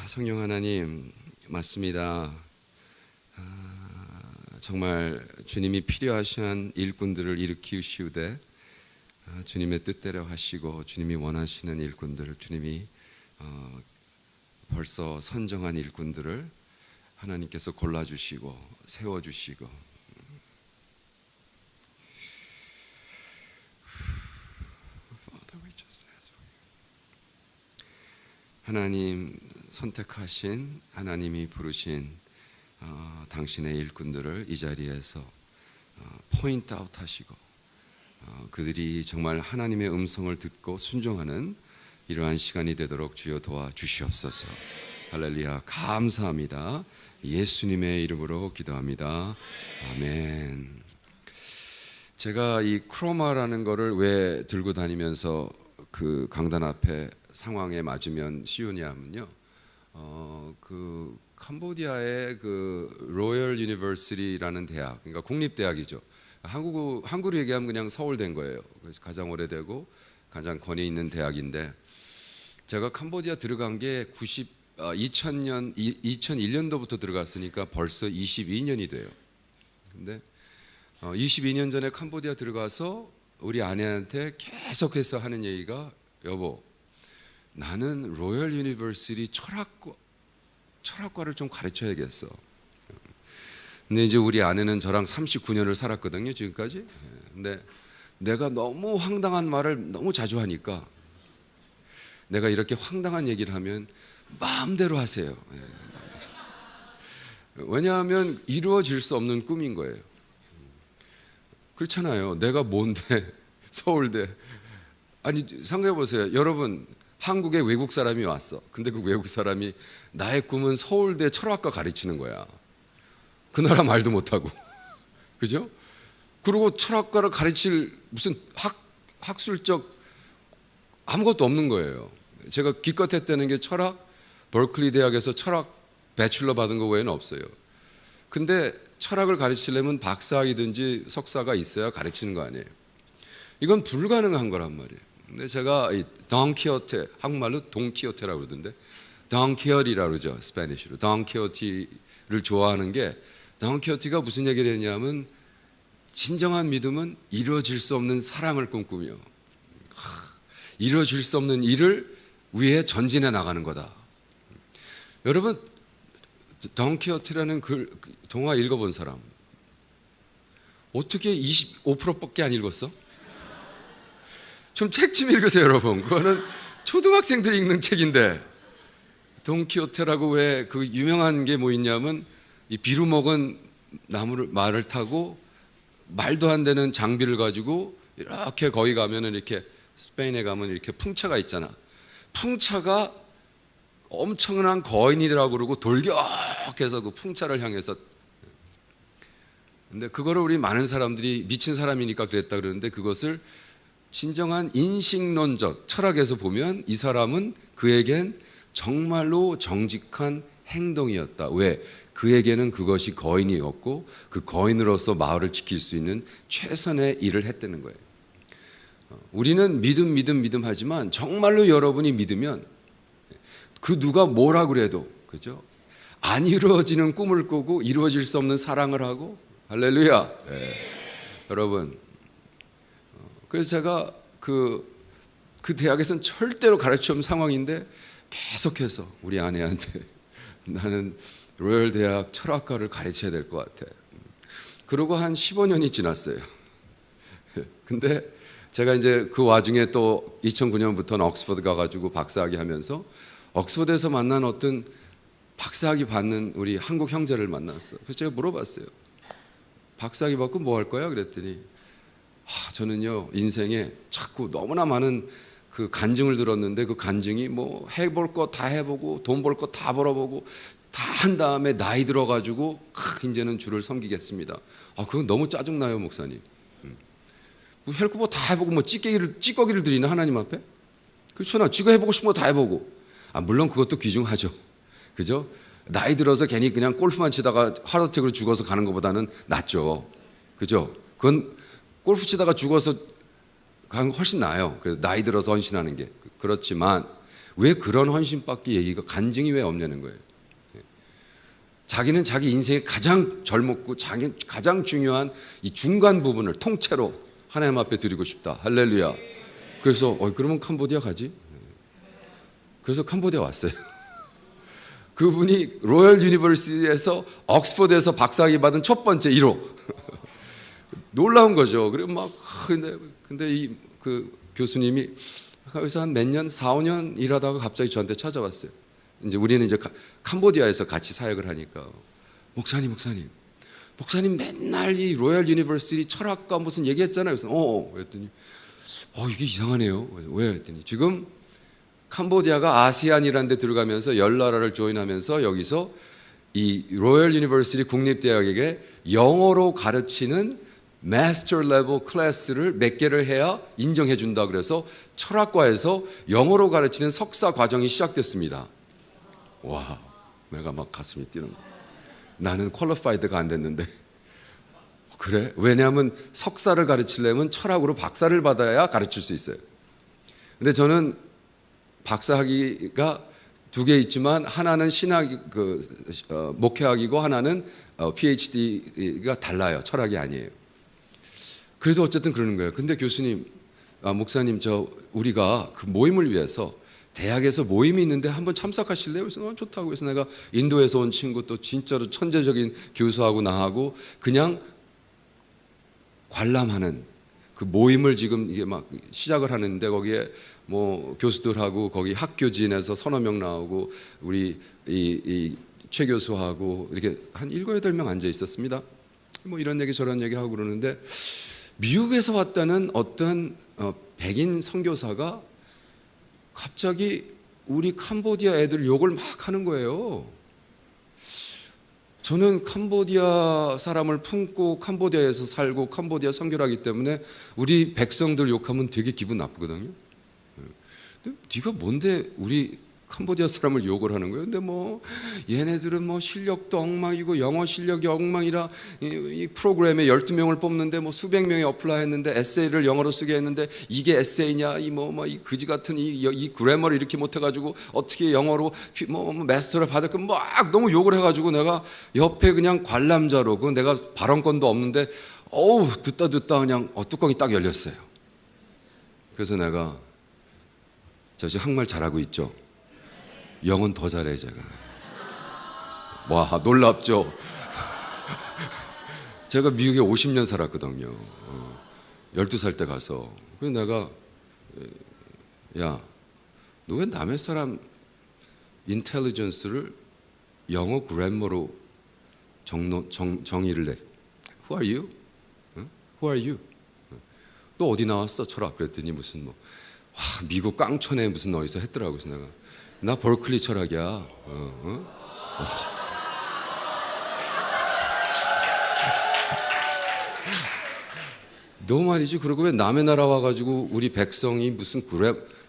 성령 하나님, 맞습니다. 정말 주님이 필요하신 일꾼들을 일으키시우되 주님의 뜻대로 하시고 주님이 원하시는 일꾼들을 주님이 벌써 선정한 일꾼들을 하나님께서 골라주시고 세워주시고, 하나님 선택하신, 하나님이 부르신 당신의 일꾼들을 이 자리에서 포인트 아웃 하시고 그들이 정말 하나님의 음성을 듣고 순종하는 이러한 시간이 되도록 주여 도와주시옵소서. 할렐루야. 감사합니다. 예수님의 이름으로 기도합니다. 아멘. 제가 이 크로마라는 거를 왜 들고 다니면서 그 강단 앞에 상황에 맞으면 씌우냐면요, 그 캄보디아의 그 로열 유니버시티라는 대학, 그러니까 국립대학이죠. 한국으로 얘기하면 그냥 서울대인 거예요. 그래서 가장 오래되고 가장 권위 있는 대학인데, 제가 캄보디아 들어간 게 2001년도부터 들어갔으니까 벌써 22년이 돼요. 근데 22년 전에 캄보디아 들어가서 우리 아내한테 계속해서 하는 얘기가, 여보, 나는 로열 유니버시티 철학과를 좀 가르쳐야겠어. 근데 이제 우리 아내는 저랑 39년을 살았거든요, 지금까지. 근데 내가 너무 황당한 말을 너무 자주 하니까, 내가 이렇게 황당한 얘기를 하면 마음대로 하세요. 왜냐하면 이루어질 수 없는 꿈인 거예요. 그렇잖아요. 내가 뭔데 서울대. 아니 생각해 보세요. 여러분, 한국에 외국 사람이 왔어. 근데 그 외국 사람이 나의 꿈은 서울대 철학과 가르치는 거야. 그 나라 말도 못하고. 그죠? 그리고 철학과를 가르칠 무슨 학술적 아무것도 없는 거예요. 제가 기껏 했다는 게 철학, 버클리 대학에서 철학 배출러 받은 거 외에는 없어요. 근데 철학을 가르치려면 박사학이든지 석사가 있어야 가르치는 거 아니에요. 이건 불가능한 거란 말이에요. 근데 제가 이 돈키호테, 한국말로 돈키호테라고 그러던데, 돈키호티라고 그러죠, 스페니쉬로. 돈키호티를 좋아하는 게, 돈키호티가 무슨 얘기를 했냐면, 진정한 믿음은 이루어질 수 없는 사랑을 꿈꾸며 이루어질 수 없는 일을 위해 전진해 나가는 거다. 여러분, 돈키호테라는 동화 읽어본 사람 어떻게 25%밖에 안 읽었어? 좀 책 좀 읽으세요, 여러분. 그거는 초등학생들이 읽는 책인데. 돈키호테라고 왜 그 유명한 게 뭐 있냐면, 이 비루 먹은 말을 타고 말도 안 되는 장비를 가지고 이렇게 거기 가면은, 이렇게 스페인에 가면 이렇게 풍차가 있잖아. 풍차가 엄청난 거인이라고 그러고 돌격해서 그 풍차를 향해서. 근데 그거를 우리 많은 사람들이 미친 사람이니까 그랬다 그러는데, 그것을 진정한 인식론적 철학에서 보면 이 사람은 그에겐 정말로 정직한 행동이었다. 왜? 그에게는 그것이 거인이었고 그 거인으로서 마을을 지킬 수 있는 최선의 일을 했다는 거예요. 우리는 믿음 하지만 정말로 여러분이 믿으면 그 누가 뭐라 그래도, 그죠? 안 이루어지는 꿈을 꾸고 이루어질 수 없는 사랑을 하고, 할렐루야. 네. 여러분, 그래서 제가 그 대학에서는 절대로 가르치는 상황인데 계속해서 우리 아내한테 나는 로열 대학 철학과를 가르쳐야 될 것 같아. 그러고 한 15년이 지났어요. 근데 제가 이제 그 와중에 또 2009년부터는 옥스퍼드 가가지고 박사학위 하면서 옥스퍼드에서 만난 어떤 박사학위 받는 우리 한국 형제를 만났어. 그래서 제가 물어봤어요. 박사학위 받고 뭐 할 거야? 그랬더니 저는요, 인생에 자꾸 너무나 많은 그 간증을 들었는데, 그 간증이 뭐 해볼 거 다 해보고 돈 벌 거 다 벌어보고 다 한 다음에 나이 들어가지고 이제는 주를 섬기겠습니다. 그건 너무 짜증나요, 목사님. 뭐 할 거 뭐 다 해보고 뭐 찌꺼기를 드리나 하나님 앞에? 그렇잖아. 지가 해보고 싶은 거 다 해보고. 물론 그것도 귀중하죠. 그죠? 나이 들어서 괜히 그냥 골프만 치다가 하루어택으로 죽어서 가는 것보다는 낫죠. 그죠? 그건 골프 치다가 죽어서 가는 거 훨씬 나아요. 그래서 나이 들어서 헌신하는 게. 그렇지만 왜 그런 헌신밖에 얘기가 간증이 왜 없냐는 거예요. 자기는 자기 인생의 가장 젊었고 자기 가장 중요한 이 중간 부분을 통째로 하나님 앞에 드리고 싶다. 할렐루야. 그래서 그러면 캄보디아 가지. 그래서 캄보디아 왔어요. 그분이 로열 유니버시티에서 옥스퍼드에서 박사학위 받은 첫 번째 1호. 놀라운 거죠. 그리고 막 근데 이 그 교수님이 여기서 한 몇 년, 4, 5년 일하다가 갑자기 저한테 찾아왔어요. 이제 우리는 이제 캄보디아에서 같이 사역을 하니까 목사님 맨날 이 로열 유니버시티 철학과 무슨 얘기했잖아요. 그래서 그랬더니 이게 이상하네요. 왜 했더니 지금 캄보디아가 아세안이라는 데 들어가면서 10나라를 조인하면서 여기서 이 로열 유니버시티 국립대학에게 영어로 가르치는 마스터 레벨 클래스를 몇 개를 해야 인정해 준다. 그래서 철학과에서 영어로 가르치는 석사 과정이 시작됐습니다. 와, 내가 막 가슴이 뛰는 거야. 나는 퀄리파이드가 안 됐는데. 그래? 왜냐하면 석사를 가르치려면 철학으로 박사를 받아야 가르칠 수 있어요. 근데 저는 박사학위가 2개 있지만 하나는 목회학이고 하나는 PhD가 달라요. 철학이 아니에요. 그래서 어쨌든 그러는 거예요. 근데 교수님, 목사님, 우리가 그 모임을 위해서 대학에서 모임이 있는데 한번 참석하실래요? 그래서 좋다고. 그래서 내가 인도에서 온 친구 또 진짜로 천재적인 교수하고 나하고 그냥 관람하는 그 모임을 지금 이게 막 시작을 하는데 거기에 뭐 교수들하고 거기 학교진에서 서너 명 나오고 우리 이 최 교수하고 이렇게 한 7, 8명 앉아 있었습니다. 뭐 이런 얘기 저런 얘기 하고 그러는데 미국에서 왔다는 어떤 백인 선교사가 갑자기 우리 캄보디아 애들 욕을 막 하는 거예요. 저는 캄보디아 사람을 품고 캄보디아에서 살고 캄보디아 선교를 하기 때문에 우리 백성들 욕하면 되게 기분 나쁘거든요. 근데 네가 뭔데 우리 캄보디아 사람을 욕을 하는 거예요. 근데 뭐 얘네들은 뭐 실력도 엉망이고 영어 실력이 엉망이라 이 프로그램에 12명을 뽑는데 뭐 수백 명이 어플라이 했는데 에세이를 영어로 쓰게 했는데 이게 에세이냐 이 그지 같은 이 그래머를 이렇게 못 해가지고 어떻게 영어로 마스터를 받을까 막 너무 욕을 해가지고 내가 옆에 그냥 관람자로 그 내가 발언권도 없는데 듣다 그냥 뚜껑이 딱 열렸어요. 그래서 내가 저 지금 한국말 잘하고 있죠. 영어는 더 잘해 제가. 와 놀랍죠. 제가 미국에 50년 살았거든요. 12살 때 가서. 그래서 내가 야, 너 왜 남의 사람 인텔리전스를 영어 그래머로 정의를 내? Who are you? Who are you? 너 어디 나왔어? 철학. 그랬더니 무슨 미국 깡촌에 무슨 어디서 했더라고. 그래서 내가 나 버클리 철학이야. 너 말이지. 그러고 왜 남의 나라 와가지고 우리 백성이 무슨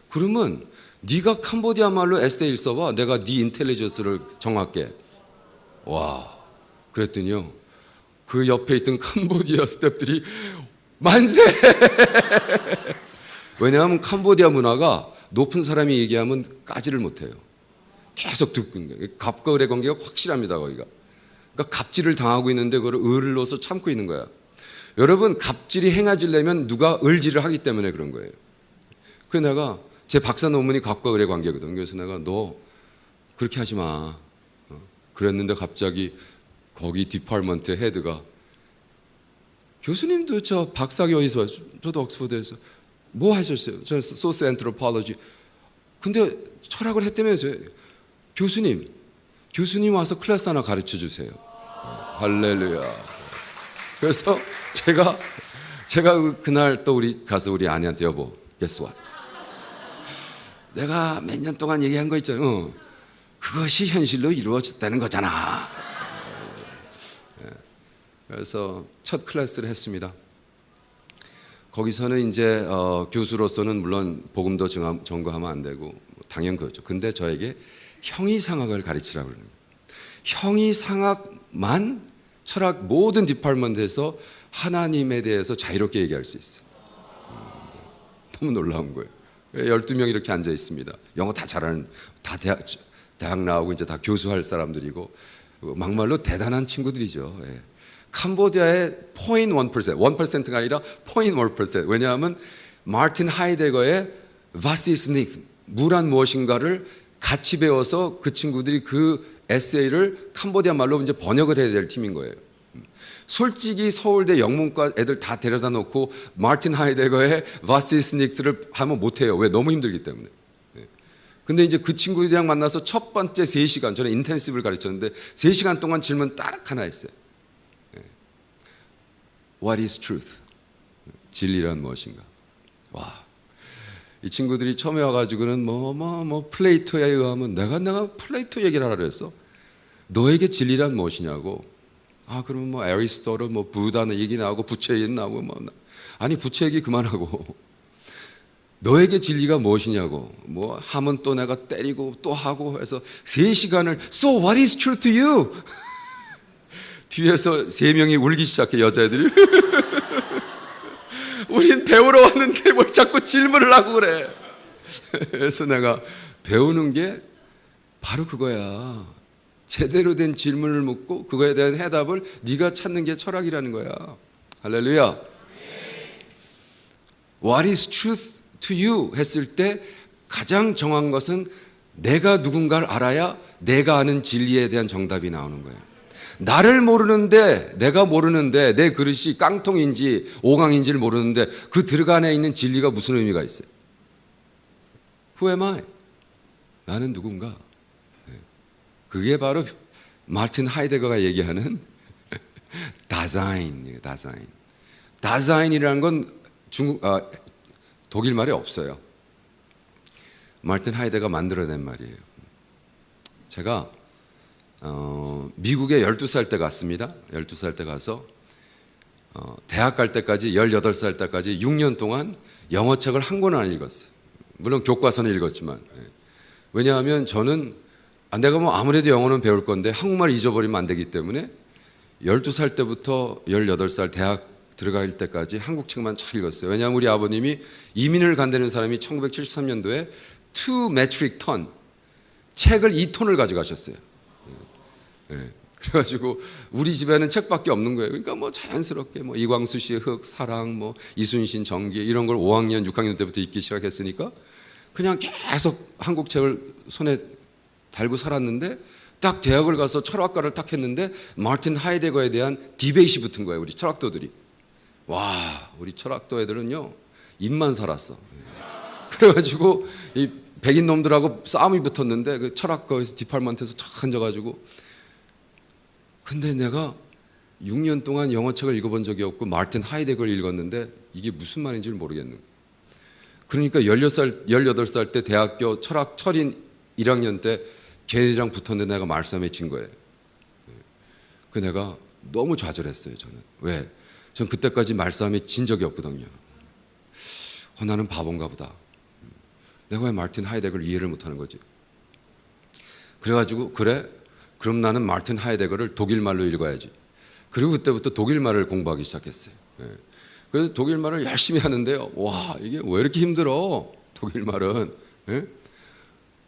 그러면 네가 캄보디아 말로 에세이를 써봐. 내가 네 인텔리전스를 정할게. 와. 그랬더니요. 그 옆에 있던 캄보디아 스태프들이 만세. 왜냐하면 캄보디아 문화가 높은 사람이 얘기하면 까지를 못해요. 계속 듣고 있는 거예요. 갑과 을의 관계가 확실합니다. 거기가. 그러니까 갑질을 당하고 있는데 그걸 을을 넣어서 참고 있는 거야. 여러분 갑질이 행해지려면 누가 을질을 하기 때문에 그런 거예요. 그래서 내가 제 박사 논문이 갑과 을의 관계거든. 그래서 내가 너 그렇게 하지 마. 그랬는데 갑자기 거기 디파트먼트 헤드가 교수님도 저 박사학위 어디서 왔어요? 저도 옥스퍼드에서. 뭐 하셨어요? 저 소스 엔트로폴로지. 근데 철학을 했다면서요. 교수님 와서 클래스 하나 가르쳐 주세요. 할렐루야. 그래서 제가 그날 또 우리 가서 우리 아내한테 여보, guess what? 내가 몇 년 동안 얘기한 거 있잖아요. 그것이 현실로 이루어졌다는 거잖아. 그래서 첫 클래스를 했습니다. 거기서는 이제 교수로서는 물론 복음도 전거하면 안 되고 당연 그렇죠. 근데 저에게 형이상학을 가르치라고 그러는 거예요. 형이상학만 철학 모든 디파트먼트에서 하나님에 대해서 자유롭게 얘기할 수 있어요. 너무 놀라운 거예요. 12명 이렇게 앉아 있습니다. 영어 다 잘하는, 다 대학 나오고 이제 다 교수할 사람들이고 막말로 대단한 친구들이죠. 예. 캄보디아의 0.1%, 1%가 아니라 0.1%. 왜냐하면 마틴 하이데거의 Was ist nicht? 무란 무엇인가를 같이 배워서 그 친구들이 그 에세이를 캄보디아 말로 이제 번역을 해야 될 팀인 거예요. 솔직히 서울대 영문과 애들 다 데려다 놓고 마틴 하이데거의 Was ist nicht를 하면 못해요. 왜? 너무 힘들기 때문에. 근데 이제 그 친구들이랑 만나서 첫 번째 3시간, 저는 인텐시브를 가르쳤는데 3시간 동안 질문 딱 하나 했어요. What is truth? 진리란 무엇인가? 와, 이 친구들이 처음에 와가지고는 플레이토에 의하면 내가 플레이토 얘기를 하라 그랬어. 너에게 진리란 무엇이냐고. 아, 그러면 에리스토틀, 부다는 얘기 나오고 부채 얘기 나오고 아니 부채 얘기 그만하고 너에게 진리가 무엇이냐고. 하면 또 내가 때리고 또 하고 해서 3시간을 So what is truth to you? 뒤에서 3명이 울기 시작해, 여자애들이. 우린 배우러 왔는데 뭘 자꾸 질문을 하고 그래. 그래서 내가 배우는 게 바로 그거야. 제대로 된 질문을 묻고 그거에 대한 해답을 네가 찾는 게 철학이라는 거야. 할렐루야. What is truth to you? 했을 때 가장 정확한 것은 내가 누군가를 알아야 내가 아는 진리에 대한 정답이 나오는 거예요. 나를 모르는데, 내가 모르는데 내 그릇이 깡통인지 오강인지를 모르는데 그 들어간에 있는 진리가 무슨 의미가 있어요? Who am I? 나는 누군가? 그게 바로 마틴 하이데거가 얘기하는 다자인이에요. 다자인. 다자인이라는 건 독일 말에 없어요. 마틴 하이데거가 만들어낸 말이에요. 제가 미국에 12살 때 갔습니다. 12살 때 가서 대학 갈 때까지 18살 때까지 6년 동안 영어책을 한 권은 안 읽었어요. 물론 교과서는 읽었지만. 왜냐하면 저는 내가 아무래도 영어는 배울 건데 한국말 잊어버리면 안 되기 때문에 12살 때부터 18살 대학 들어갈 때까지 한국 책만 잘 읽었어요. 왜냐하면 우리 아버님이 이민을 간다는 사람이 1973년도에 2 metric ton 책을 2톤을 가져가셨어요. 그래가지고 우리 집에는 책밖에 없는 거예요. 그러니까 자연스럽게 이광수 씨의 흙, 사랑, 이순신 정기 이런 걸 5학년, 6학년 때부터 읽기 시작했으니까 그냥 계속 한국 책을 손에 달고 살았는데 딱 대학을 가서 철학과를 딱 했는데 마틴 하이데거에 대한 디베이트이 붙은 거예요. 우리 철학도들이. 와, 우리 철학도 애들은요 입만 살았어. 그래가지고 이 백인 놈들하고 싸움이 붙었는데 그 철학과에서 디팔먼트에서 탁 앉아가지고 근데 내가 6년 동안 영어책을 읽어본 적이 없고 마틴 하이데거를 읽었는데 이게 무슨 말인지를 모르겠는 거예요. 그러니까 18살 때 대학교 철인 1학년 때 걔네랑 붙었는데 내가 말싸움에 진 거예요. 그 내가 너무 좌절했어요. 저는. 왜? 전 그때까지 말싸움에 진 적이 없거든요. 나는 바본가 보다. 내가 왜 마틴 하이데거를 이해를 못하는 거지? 그래가지고 그래? 그럼 나는 마틴 하이데거를 독일말로 읽어야지. 그리고 그때부터 독일말을 공부하기 시작했어요. 그래서 독일말을 열심히 하는데요. 와, 이게 왜 이렇게 힘들어? 독일말은.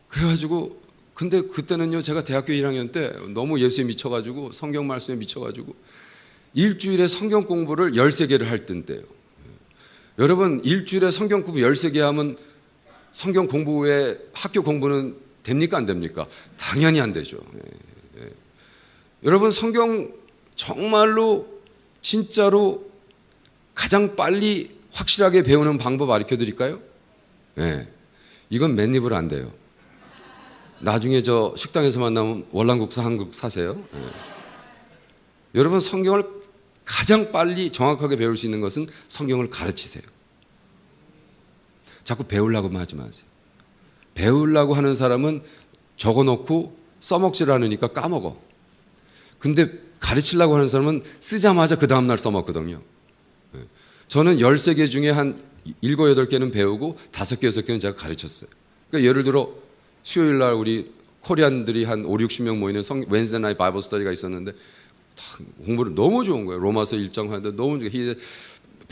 그래가지고 근데 그때는요 제가 대학교 1학년 때 너무 예수에 미쳐가지고 성경 말씀에 미쳐가지고 일주일에 성경 공부를 13개를 할 때인데요. 여러분 일주일에 성경 공부 13개 하면 성경 공부 외에 학교 공부는 됩니까 안 됩니까? 당연히 안 되죠. 여러분 성경 정말로 진짜로 가장 빨리 확실하게 배우는 방법 가르쳐 드릴까요? 이건 맨입으로 안 돼요. 나중에 저 식당에서 만나면 월남국사 한국 사세요. 여러분 성경을 가장 빨리 정확하게 배울 수 있는 것은 성경을 가르치세요. 자꾸 배우려고만 하지 마세요. 배우려고 하는 사람은 적어놓고 써먹질 않으니까 까먹어. 근데 가르치려고 하는 사람은 쓰자마자 그 다음날 써먹거든요. 저는 13개 중에 한 7, 8개는 배우고 5개, 6개는 제가 가르쳤어요. 그러니까 예를 들어 수요일 날 우리 코리안들이 한 5, 60명 모이는 웬스데이 나잇 바이블 스터디가 있었는데 공부를 너무 좋은 거예요. 로마서 1장 하는데 너무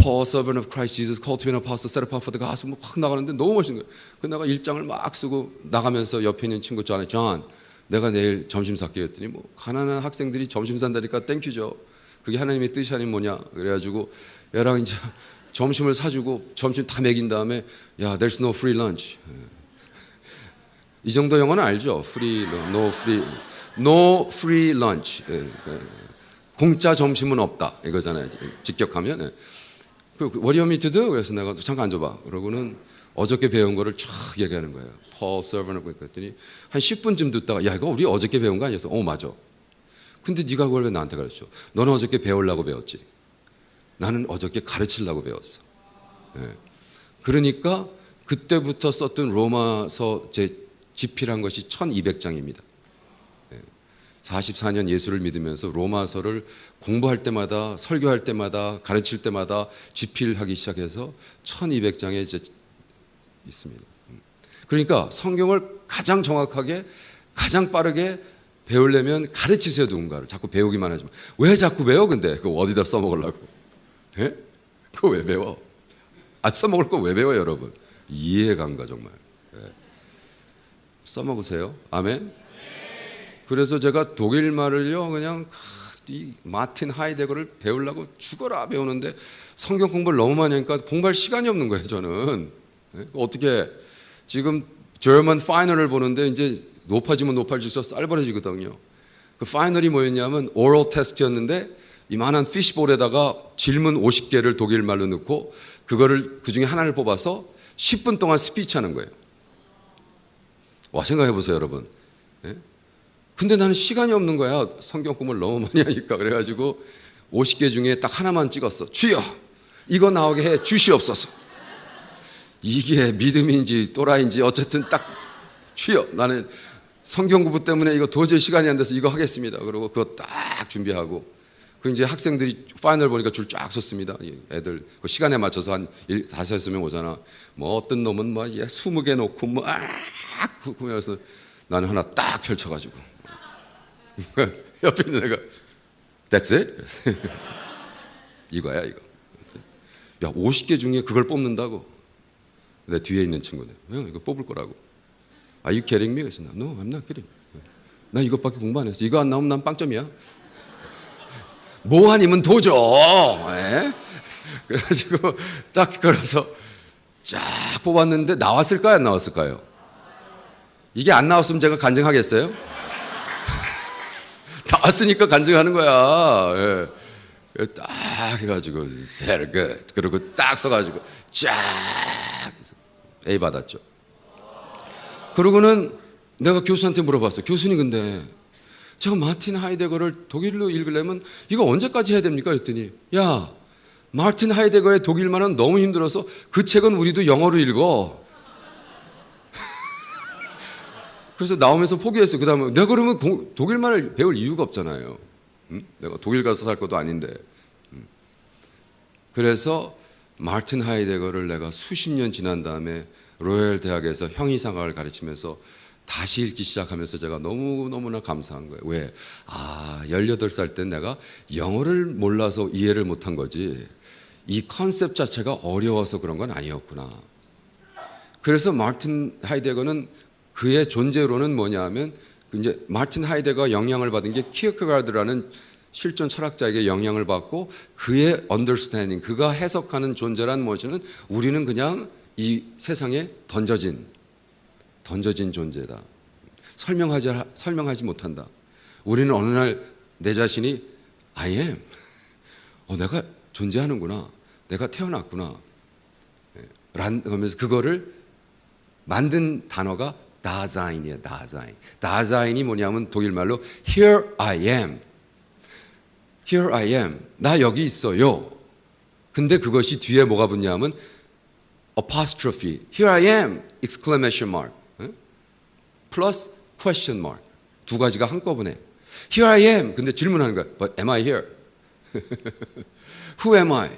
Paul, servant of Christ Jesus, called to be an apostle, set apart for the gospel 확 나가는데 너무 멋있는 거예요. 그 내가 1장을 막 쓰고 나가면서 옆에 있는 친구 전에 John, 내가 내일 점심 살게 했더니 뭐 가난한 학생들이 점심 산다니까 땡큐죠. 그게 하나님의 뜻이 아닌 뭐냐. 그래가지고 얘랑 이제 점심을 사주고 점심 다 먹인 다음에 야, there's no free lunch. 이 정도 영어는 알죠? no free lunch. 공짜 점심은 없다 이거잖아요. 직격하면. What do you want me to do? 그래서 내가 잠깐 앉아봐. 그러고는 어저께 배운 거를 쫙 얘기하는 거예요. Paul, servant of God. 그랬더니 한 10분쯤 듣다가 야, 이거 우리 어저께 배운 거 아니었어? 맞아. 근데 네가 그걸 왜 나한테 가르쳐? 너는 어저께 배우려고 배웠지. 나는 어저께 가르치려고 배웠어. 그러니까 그때부터 썼던 로마서 제 집필한 것이 1200장입니다. 44년 예수를 믿으면서 로마서를 공부할 때마다 설교할 때마다 가르칠 때마다 집필하기 시작해서 1200장에 이제 있습니다. 그러니까 성경을 가장 정확하게 가장 빠르게 배우려면 가르치세요. 누군가를. 자꾸 배우기만 하지 마. 왜 자꾸 배워 근데? 그거 어디다 써먹으려고? 예? 그거 왜 배워? 써먹을 거 왜 배워요 여러분? 이해가 안 가 정말. 써먹으세요. 아멘. 그래서 제가 독일말을요 그냥 이 마틴 하이데거를 배우려고 죽어라 배우는데 성경 공부를 너무 많이 하니까 공부할 시간이 없는 거예요 저는. 어떻게 지금 German 파이널을 보는데 이제 높아지면 높아질수록 쌀벌어지거든요. 그 파이널이 뭐였냐면 오럴 테스트였는데 이만한 피시볼에다가 질문 50개를 독일말로 넣고 그거를 그중에 하나를 뽑아서 10분 동안 스피치하는 거예요. 와 생각해 보세요 여러분. 근데 나는 시간이 없는 거야. 성경 공부를 너무 많이 하니까. 그래가지고 50개 중에 딱 하나만 찍었어. 주여 이거 나오게 해 주시옵소서. 이게 믿음인지 또라이인지 어쨌든 딱 주여 나는 성경 공부 때문에 이거 도저히 시간이 안 돼서 이거 하겠습니다. 그러고 그거 딱 준비하고 그 이제 학생들이 파이널 보니까 줄 쫙 섰습니다. 애들 그 시간에 맞춰서 한 5-6명 오잖아. 뭐 어떤 놈은 뭐 20개 놓고 뭐 그러면서 나는 하나 딱 펼쳐가지고 옆에 있는 애가 That's it? 이거야 이거. 야 50개 중에 그걸 뽑는다고. 내 뒤에 있는 친구들 형 이거 뽑을 거라고. Are you kidding me? 그래서 No, I'm not kidding. 나 이것밖에 공부 안 했어. 이거 안 나오면 난 빵점이야. 뭐 아니면 도죠. 그래가지고 딱 걸어서 쫙 뽑았는데 나왔을까요? 안 나왔을까요? 이게 안 나왔으면 제가 간증하겠어요? 나왔으니까 간증하는 거야. 딱 해가지고 very good. 그리고 딱 써가지고 쫙 A 받았죠. 그러고는 내가 교수한테 물어봤어. 교수님 근데 제가 마틴 하이데거를 독일로 읽으려면 이거 언제까지 해야 됩니까? 그랬더니 야 마틴 하이데거의 독일말은 너무 힘들어서 그 책은 우리도 영어로 읽어. 그래서 나오면서 포기했어. 그 다음에 내가 그러면 독일말을 배울 이유가 없잖아요. 내가 독일 가서 살 것도 아닌데. 그래서 마틴 하이데거를 내가 수십 년 지난 다음에 로열 대학에서 형이상학을 가르치면서 다시 읽기 시작하면서 제가 너무나 감사한 거예요. 왜? 18살 때 내가 영어를 몰라서 이해를 못한 거지 이 컨셉 자체가 어려워서 그런 건 아니었구나. 그래서 마틴 하이데거는 그의 존재로는 뭐냐 하면 이제 마틴 하이데거가 영향을 받은 게 키어케가드라는 실존 철학자에게 영향을 받고 그의 understanding, 그가 해석하는 존재란 무엇이냐면 우리는 그냥 이 세상에 던져진 존재다. 설명하지 못한다. 우리는 어느 날 내 자신이 I am. 내가 존재하는구나. 내가 태어났구나. 그러면서 그거를 만든 단어가 다자인이에요. 다자인. 다자인이 뭐냐면 독일말로 Here I am. Here I am. 나 여기 있어요. 근데 그것이 뒤에 뭐가 붙냐면 apostrophe. Here I am. exclamation mark. 플러스 question mark. 두 가지가 한꺼번에. Here I am. 근데 질문하는 거야. But am I here? Who am I?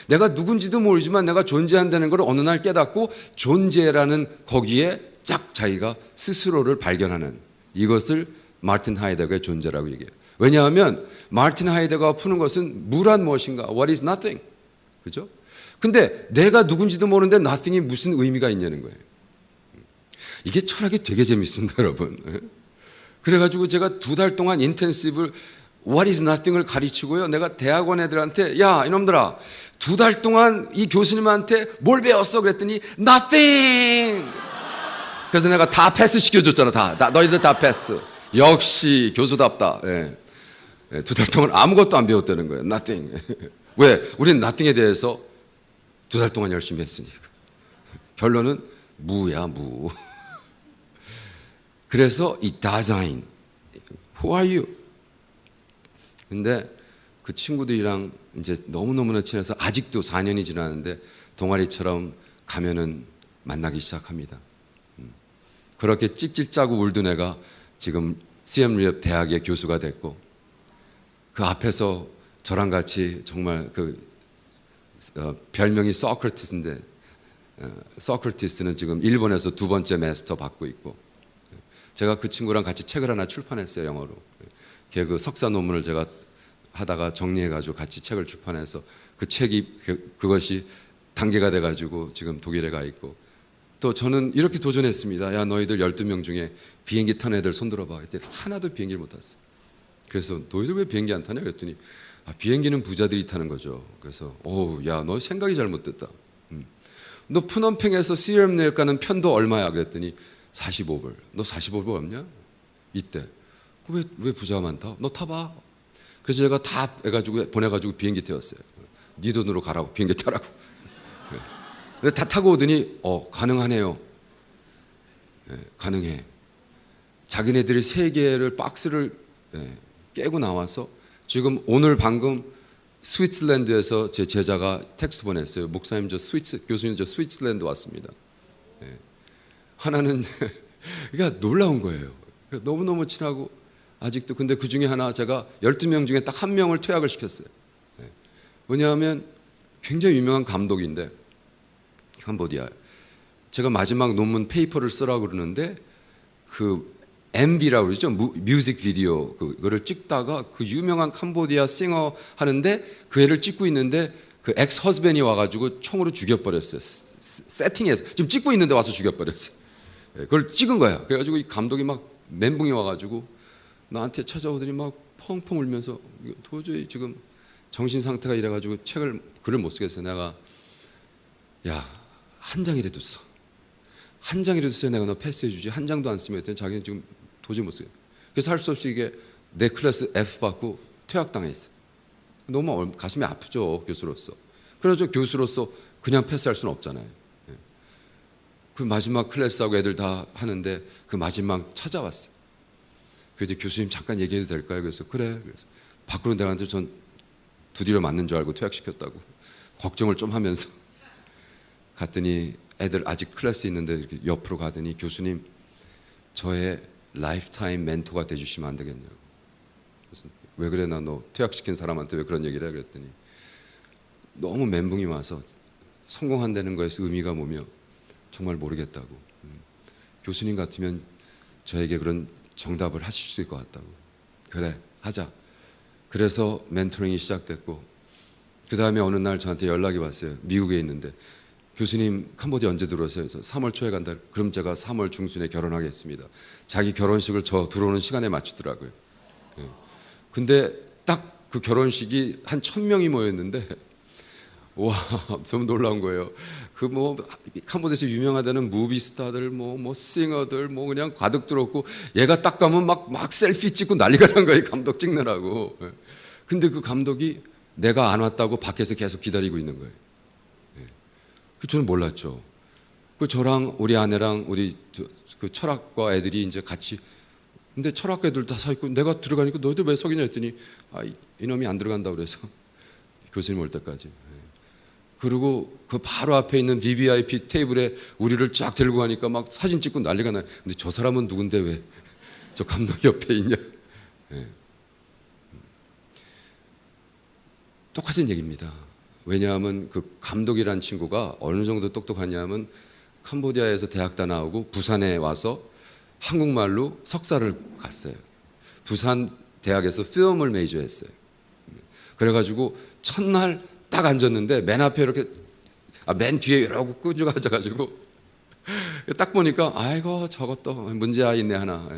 내가 누군지도 모르지만 내가 존재한다는 걸 어느 날 깨닫고 존재라는 거기에 쫙 자기가 스스로를 발견하는 이것을 마틴 하이데거의 존재라고 얘기해요. 왜냐하면 마틴 하이데거가 푸는 것은 무란 무엇인가? What is nothing? 그죠? 근데 내가 누군지도 모르는데 nothing이 무슨 의미가 있냐는 거예요. 이게 철학이 되게 재밌습니다, 여러분. 그래가지고 제가 2달 동안 인텐시브를 What is nothing을 가르치고요. 내가 대학원 애들한테 야 이놈들아 2달 동안 이 교수님한테 뭘 배웠어? 그랬더니 nothing. 그래서 내가 다 패스 시켜줬잖아. 다 너희들 다 패스. 역시 교수답다. 예. 2달 동안 아무것도 안 배웠다는 거예요. nothing. 왜? 우리는 nothing에 대해서 2달 동안 열심히 했으니까. 결론은 무야 무. 그래서 이 다자인 Who are you? 근데 그 친구들이랑 이제 너무너무나 친해서 아직도 4년이 지났는데 동아리처럼 가면은 만나기 시작합니다. 그렇게 찍찍 짜고 울던 애가 지금 CM 리앱 대학의 교수가 됐고 그 앞에서 저랑 같이 정말 별명이 소크라티스인데 소크라티스는 지금 일본에서 2번째 마스터 받고 있고 제가 그 친구랑 같이 책을 하나 출판했어요, 영어로. 걔 그 석사 논문을 제가 하다가 정리해가지고 같이 책을 출판해서 그 책이 그것이 단계가 돼가지고 지금 독일에 가 있고 또 저는 이렇게 도전했습니다. 야 너희들 12명 중에 비행기 탄 애들 손 들어봐. 그랬더니 하나도 비행기를 못 탔어. 그래서 너희들 왜 비행기 안 타냐 그랬더니 비행기는 부자들이 타는 거죠. 그래서 야 너 생각이 잘못됐다. 너 푸놈팽에서 CM 리앱 가는 편도 얼마야 그랬더니 45불. 너 45불 없냐? 이때. 왜 부자가 많다? 너 타봐. 그래서 제가 다 보내가지고 비행기 태웠어요. 네 돈으로 가라고 비행기 타라고. 근데 다 타고 오더니 가능하네요. 가능해. 자기네들이 3개를 박스를 깨고 나와서 지금 오늘 방금 스위스랜드에서 제 제자가 텍스트 보냈어요. 목사님 교수님 저 스위스랜드 왔습니다. 하나는 그러니까 놀라운 거예요. 너무너무 친하고 아직도 근데 그 중에 하나 제가 12명 중에 딱 1명을 퇴학을 시켰어요. 왜냐하면 굉장히 유명한 감독인데 캄보디아 제가 마지막 논문 페이퍼를 쓰라고 그러는데 그 MV라고 그러죠. 뮤직 비디오 그거를 찍다가 그 유명한 캄보디아 싱어 하는데 그 애를 찍고 있는데 그 엑스 허스밴이 와가지고 총으로 죽여버렸어요. 세팅해서 지금 찍고 있는데 와서 죽여버렸어요. 그걸 찍은 거야. 그래가지고 이 감독이 막 멘붕이 와가지고 나한테 찾아오더니 막 펑펑 울면서 도저히 지금 정신 상태가 이래가지고 글을 못 쓰겠어. 내가 야 한 장이라도 써. 한 장이라도 써야 내가 너 패스해주지. 한 장도 안 쓰면 했더니 자기는 지금 도저히 못 쓰겠어. 그래서 할 수 없이 이게 내 클래스 F 받고 퇴학당했어. 너무 가슴이 아프죠 교수로서. 그래서 교수로서 그냥 패스할 수는 없잖아요. 그 마지막 클래스하고 애들 다 하는데 그 마지막 찾아왔어요. 그래서 교수님 잠깐 얘기해도 될까요? 그래서 그래. 그래서 밖으로 내가한테 전 두드려 맞는 줄 알고 퇴학시켰다고 걱정을 좀 하면서 갔더니 애들 아직 클래스 있는데 이렇게 옆으로 가더니 교수님 저의 라이프타임 멘토가 돼주시면 안 되겠냐고. 그래서 왜 그래 나 너 퇴학시킨 사람한테 왜 그런 얘기를 해? 그랬더니 너무 멘붕이 와서 성공한다는 거에서 의미가 뭐며 정말 모르겠다고. 교수님 같으면 저에게 그런 정답을 하실 수 있을 것 같다고. 그래 하자. 그래서 멘토링이 시작됐고 그 다음에 어느 날 저한테 연락이 왔어요. 미국에 있는데 교수님 캄보디아 언제 들어오세요? 그래서 3월 초에 간다. 그럼 제가 3월 중순에 결혼하겠습니다. 자기 결혼식을 저 들어오는 시간에 맞추더라고요. 근데 딱 그 결혼식이 한 1000명이 모였는데 와 너무 놀라운 거예요. 그 뭐 캄보디아에서 유명하다는 무비 스타들 뭐 싱어들 뭐 그냥 가득 들었고 얘가 딱 가면 막 셀피 찍고 난리가 난 거예요. 감독 찍느라고. 근데 그 감독이 내가 안 왔다고 밖에서 계속 기다리고 있는 거예요. 저는 몰랐죠. 그 저랑 우리 아내랑 우리 그 철학과 애들이 이제 같이 근데 철학과 애들 다 서 있고 내가 들어가니까 너희들 왜 서기냐 했더니 이놈이 안 들어간다고 그래서 교수님 올 때까지. 그리고 그 바로 앞에 있는 VVIP 테이블에 우리를 쫙 데리고 가니까 막 사진 찍고 난리가 나요. 근데 저 사람은 누군데 왜 저 감독 옆에 있냐. 똑같은 얘기입니다. 왜냐하면 그 감독이란 친구가 어느 정도 똑똑하냐면 캄보디아에서 대학 다 나오고 부산에 와서 한국말로 석사를 갔어요. 부산 대학에서 필름을 메이저했어요. 그래가지고 첫날 딱 앉았는데 맨 앞에 이렇게 맨 뒤에 이러고 꾸준히 가져가지고 딱 보니까 아이고 저것도 문제가 있네 하나.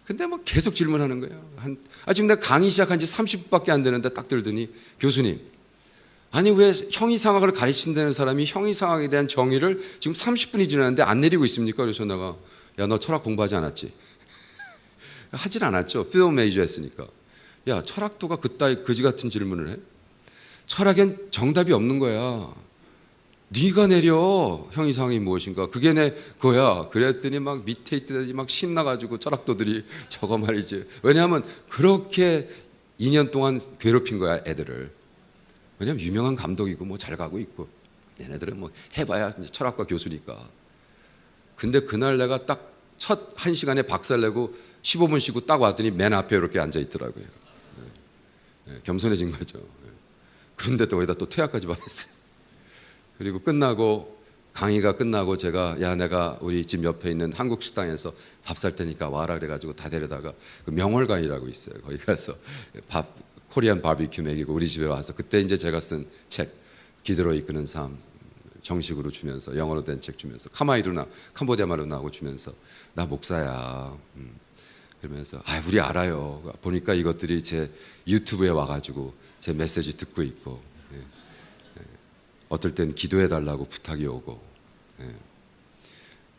근데 뭐 계속 질문하는 거예요. 지금 내가 강의 시작한 지 30분밖에 안 되는데 딱 들더니 교수님, 아니 왜 형이상학을 가르친다는 사람이 형이상학에 대한 정의를 지금 30분이 지났는데 안 내리고 있습니까? 그래서 내가 야, 너 철학 공부하지 않았지? 하진 않았죠. 필드 메이저 했으니까. 야, 철학도가 그따위 거지 같은 질문을 해? 철학엔 정답이 없는 거야. 네가 내려. 형이상이 무엇인가? 그게 내 거야. 그랬더니 막 밑에 있더니 막 신나가지고 철학도들이 저거 말이지. 왜냐하면 그렇게 2년 동안 괴롭힌 거야, 애들을. 왜냐하면 유명한 감독이고 뭐 잘 가고 있고. 얘네들은 뭐 해봐야 이제 철학과 교수니까. 근데 그날 내가 딱 첫 1시간에 박살내고 15분 쉬고 딱 왔더니 맨 앞에 이렇게 앉아 있더라고요. 겸손해진 거죠. 그런데 또 거기다 또 퇴학까지 받았어요. 그리고 끝나고 강의가 끝나고 제가 야 내가 우리 집 옆에 있는 한국 식당에서 밥 살 테니까 와라 그래가지고 다 데려다가 그 명월관이라고 있어요. 거기 가서 밥 코리안 바비큐 먹이고 우리 집에 와서 그때 이제 제가 쓴 책 기도로 이끄는 삶 정식으로 주면서 영어로 된 책 주면서 캄보디아 말로 나오고 주면서 나 목사야. 그러면서 우리 알아요. 보니까 이것들이 제 유튜브에 와가지고 제 메시지 듣고 있고 어떨 땐 기도해 달라고 부탁이 오고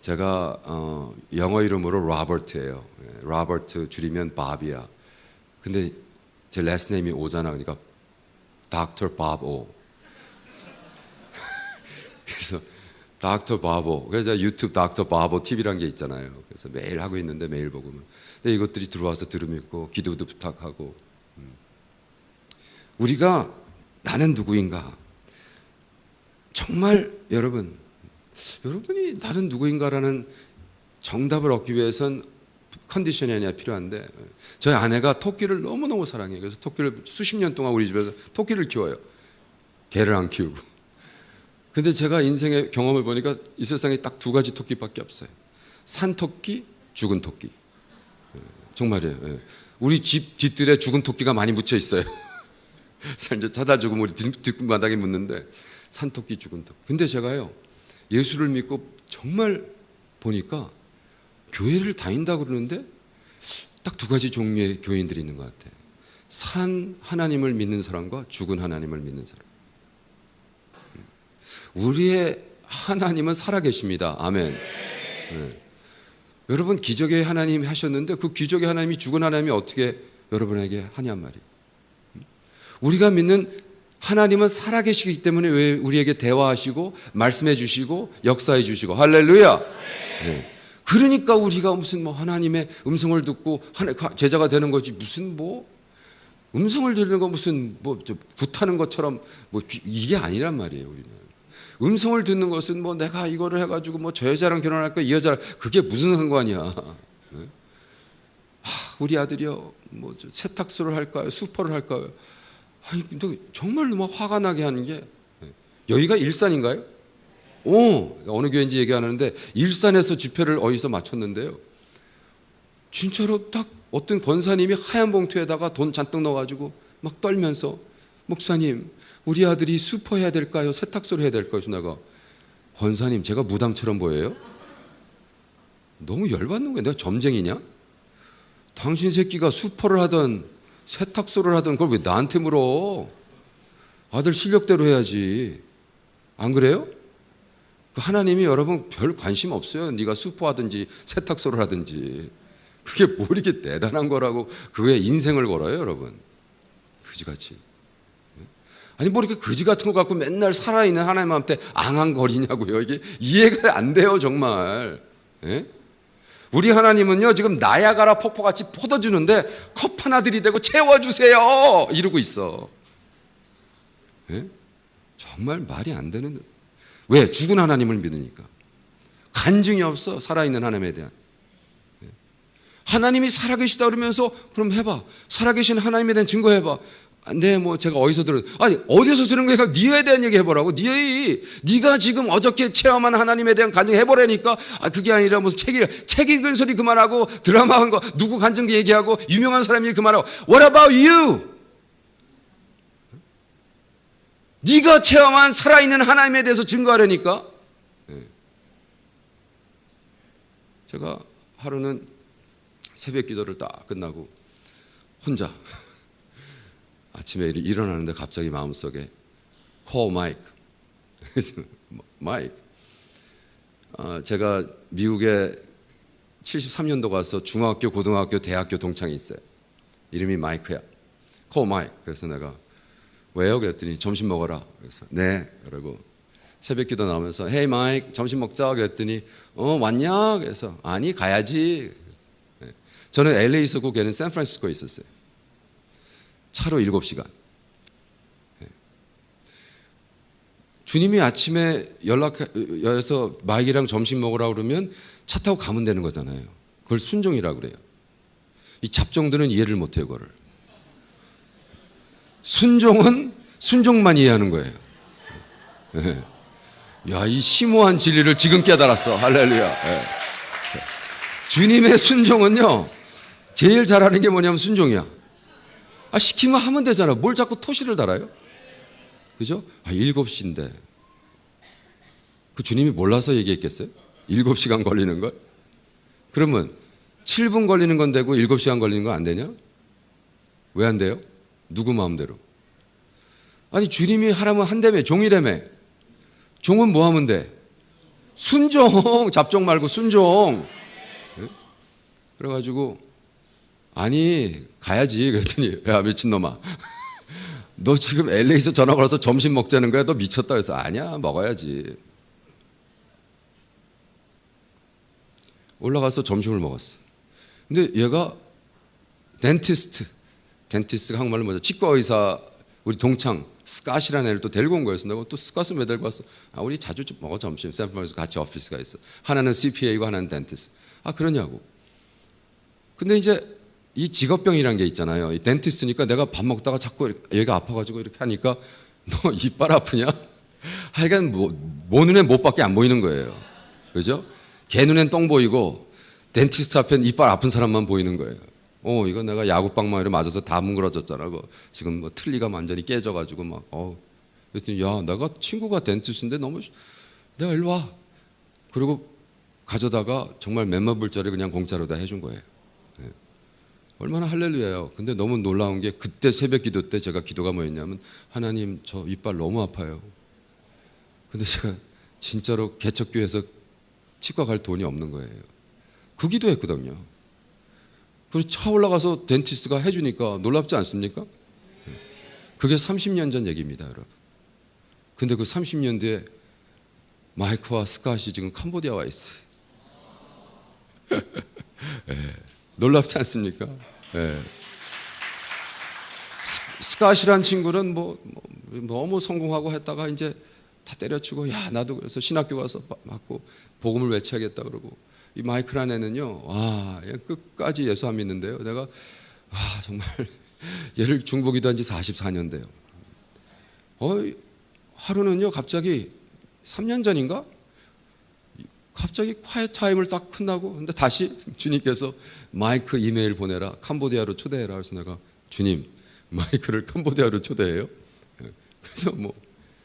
제가 영어 이름으로 로버트예요. 로버트 줄이면 밥이야. 근데 제 레스 네임이 오잖아. 그러니까 닥터 밥 오. 그래서 닥터 바보. 그래서 유튜브 닥터 바보 TV란 게 있잖아요. 그래서 매일 하고 있는데 매일 보고. 근데 이것들이 들어와서 들으면 있고 기도도 부탁하고. 우리가 나는 누구인가? 정말 여러분이 나는 누구인가라는 정답을 얻기 위해선 컨디션이 아니라 필요한데 저희 아내가 토끼를 너무너무 사랑해요. 그래서 토끼를 수십 년 동안 우리 집에서 토끼를 키워요. 개를 안 키우고. 근데 제가 인생의 경험을 보니까 이 세상에 딱 두 가지 토끼밖에 없어요. 산토끼, 죽은 토끼. 정말이에요. 우리 집 뒷뜰에 죽은 토끼가 많이 묻혀 있어요. 이제 사다 주고 우리 뒷바닥에 묻는데 산토끼, 죽은 토끼. 근데 제가요 예수를 믿고 정말 보니까 교회를 다닌다고 그러는데 딱 두 가지 종류의 교인들이 있는 것 같아요. 산 하나님을 믿는 사람과 죽은 하나님을 믿는 사람. 우리의 하나님은 살아계십니다. 아멘. 네. 여러분 기적의 하나님이 하셨는데 그 기적의 하나님이 죽은 하나님이 어떻게 여러분에게 하냔 말이에요. 우리가 믿는 하나님은 살아계시기 때문에 왜 우리에게 대화하시고 말씀해 주시고 역사해 주시고 할렐루야. 네. 그러니까 우리가 무슨 뭐 하나님의 음성을 듣고 제자가 되는 거지 무슨 뭐 음성을 들는 거 무슨 뭐 굿하는 것처럼 뭐 이게 아니란 말이에요. 우리는. 음성을 듣는 것은 뭐 내가 이거를 해가지고 뭐 저 여자랑 결혼할 거야 이 여자랑 그게 무슨 상관이야. 우리 아들이요 뭐 세탁소를 할까요 수퍼를 할까요. 아니 근데 정말로 막 화가 나게 하는 게 여기가 일산인가요? 어느 교회인지 얘기 안 하는데 일산에서 집회를 어디서 마쳤는데요. 진짜로 딱 어떤 권사님이 하얀 봉투에다가 돈 잔뜩 넣어가지고 막 떨면서 목사님 우리 아들이 수퍼 해야 될까요? 세탁소를 해야 될까요? 내가 권사님 제가 무당처럼 보여요? 너무 열받는 거야. 내가 점쟁이냐? 당신 새끼가 수퍼를 하든 세탁소를 하든 그걸 왜 나한테 물어? 아들 실력대로 해야지. 안 그래요? 하나님이 여러분 별 관심 없어요. 네가 수퍼하든지 세탁소를 하든지. 그게 뭐 이렇게 대단한 거라고 그거에 인생을 걸어요 여러분. 그지같이. 아니 뭐 이렇게 거지 같은 거 갖고 맨날 살아있는 하나님한테 앙앙거리냐고요. 이게 이해가 안 돼요 정말. 예? 우리 하나님은요 지금 나야가라 폭포같이 퍼져주는데 컵 하나 들이대고 채워주세요 이러고 있어. 예? 정말 말이 안 되는. 왜? 죽은 하나님을 믿으니까. 간증이 없어 살아있는 하나님에 대한. 예? 하나님이 살아계시다 그러면서 그럼 해봐. 살아계신 하나님에 대한 증거해봐. 네, 뭐 제가 어디서 들은 아니 어디서 들은 거야? 네에 대한 얘기 해보라고. 네가 지금 어저께 체험한 하나님에 대한 간증 해보라니까. 그게 아니라 무슨 책 읽은 소리 그만하고 드라마 한 거 누구 간증 얘기하고 유명한 사람 얘기 그만하고. What about you? 네가 체험한 살아있는 하나님에 대해서 증거하려니까. 제가 하루는 새벽 기도를 딱 끝나고 혼자 아침에 일어나는데 갑자기 마음속에 call Mike. Mike. 제가 미국에 73년도 가서 중학교, 고등학교, 대학교 동창이 있어요. 이름이 마이크야. call Mike. 그래서 내가 왜요? 그랬더니 점심 먹어라. 그래서 네. 그러고 새벽 기도 나오면서 Hey Mike, 점심 먹자. 그랬더니 왔냐? 그래서 아니 가야지. 저는 LA 있었고 걔는 샌프란시스코에 있었어요. 차로 7시간. 주님이 아침에 연락해서 마이크랑 점심 먹으라 그러면 차 타고 가면 되는 거잖아요. 그걸 순종이라고 그래요. 이 잡종들은 이해를 못해요. 그거를. 순종은 순종만 이해하는 거예요. 야, 이 심오한 진리를 지금 깨달았어. 할렐루야. 주님의 순종은요, 제일 잘하는 게 뭐냐면 순종이야. 시키면 하면 되잖아. 뭘 자꾸 토시를 달아요? 그죠? 7시인데. 그 주님이 몰라서 얘기했겠어요? 7시간 걸리는 걸? 그러면 7분 걸리는 건 되고 7시간 걸리는 건 안 되냐? 왜 안 돼요? 누구 마음대로? 아니, 주님이 하라면 한다며, 종이라며. 종은 뭐 하면 돼? 순종. 잡종 말고 순종. 그래가지고, 아니, 가야지. 그랬더니, 야, 미친놈아. 너 지금 LA에서 전화 걸어서 점심 먹자는 거야? 너 미쳤다. 그래서 아니야, 먹어야지. 올라가서 점심을 먹었어. 근데 얘가 덴티스트가 한국말로 뭐죠? 치과 의사, 우리 동창, 스캇이라는 애를 또 데리고 온 거였어. 내가 또 스캇을 왜 데리고 왔어? 우리 자주 먹어, 점심. 샌프란시스코 같이 오피스가 있어. 하나는 CPA고 하나는 덴티스트. 그러냐고. 근데 이제 이 직업병이라는 게 있잖아요. 이 덴티스트니까 내가 밥 먹다가 자꾸 얘가 아파가지고 이렇게 하니까 너 이빨 아프냐? 하여간 뭐 눈에 못밖에 안 보이는 거예요. 그죠? 걔 눈엔 똥 보이고 덴티스트 앞엔 이빨 아픈 사람만 보이는 거예요. 이거 내가 야구방망이로 맞아서 다 뭉그러졌잖아. 지금 뭐 틀니가 완전히 깨져가지고 막. 그랬더니 야, 내가 친구가 덴티스트인데 너무 내가 일로 와. 그리고 가져다가 정말 몇만 불짜리 그냥 공짜로 다 해준 거예요. 네. 얼마나 할렐루야예요. 근데 너무 놀라운 게 그때 새벽 기도 때 제가 기도가 뭐였냐면 하나님 저 이빨 너무 아파요. 근데 제가 진짜로 개척교회에서 치과 갈 돈이 없는 거예요. 그 기도했거든요. 그래서 차 올라가서 덴티스트가 해주니까 놀랍지 않습니까? 그게 30년 전 얘기입니다, 여러분. 근데 그 30년 뒤에 마이크와 스캇이 지금 캄보디아 와 있어요. 네. 놀랍지 않습니까? 네. 스캇이란 친구는 너무 성공하고 했다가 이제 다 때려치고 야 나도 그래서 신학교 가서 맞고 복음을 외쳐야겠다 그러고 이 마이크란 애는요 끝까지 예수 안 믿는데요. 내가 정말 얘를 중보기도 한 지 44년 돼요. 하루는요 갑자기 3년 전인가 갑자기 콰이트 타임을 딱 끝나고 근데 다시 주님께서 마이크 이메일 보내라 캄보디아로 초대해라. 그래서 내가 주님 마이크를 캄보디아로 초대해요. 그래서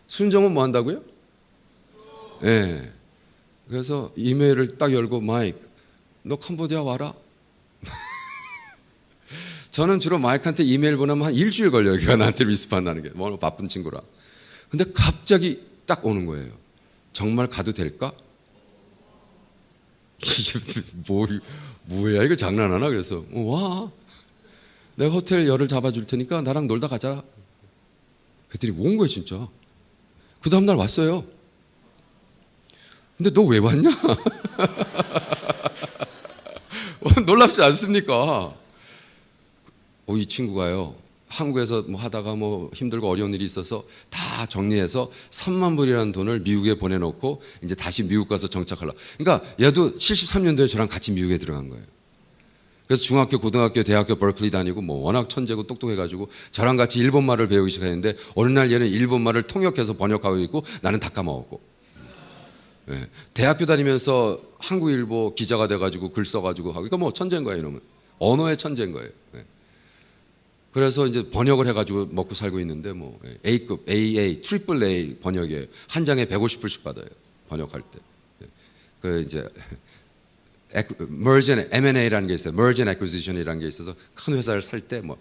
순종은 뭐 한다고요? 네. 그래서 이메일을 딱 열고 마이크 너 캄보디아 와라. 저는 주로 마이크한테 이메일 보내면 한 일주일 걸려요. 걔가 나한테 리스폰하는 게 워낙 바쁜 친구라. 근데 갑자기 딱 오는 거예요. 정말 가도 될까? 이게 뭐야 이거 장난하나? 그래서 와 내가 호텔 열을 잡아줄 테니까 나랑 놀다 가자. 그랬더니 온 거예요 진짜. 그 다음날 왔어요. 근데 너 왜 왔냐? 놀랍지 않습니까? 이 친구가요 한국에서 하다가 힘들고 어려운 일이 있어서 다 정리해서 3만 불이라는 돈을 미국에 보내놓고 이제 다시 미국 가서 정착하려고. 그러니까 얘도 73년도에 저랑 같이 미국에 들어간 거예요. 그래서 중학교, 고등학교, 대학교 버클리 다니고 워낙 천재고 똑똑해가지고 저랑 같이 일본말을 배우기 시작했는데 어느 날 얘는 일본말을 통역해서 번역하고 있고 나는 다 까먹었고. 네. 대학교 다니면서 한국일보 기자가 돼가지고 글 써가지고 하고 그러니까 천재인 거예요 이놈은. 언어의 천재인 거예요. 네. 그래서 이제 번역을 해가지고 먹고 살고 있는데 뭐 A급, AA, 트리플 A 번역이에요. 한 장에 150불씩 받아요. 번역할 때. 그 이제 merge and M&A라는 게 있어요. merge and acquisition이라는 게 있어서 큰 회사를 살 때 뭐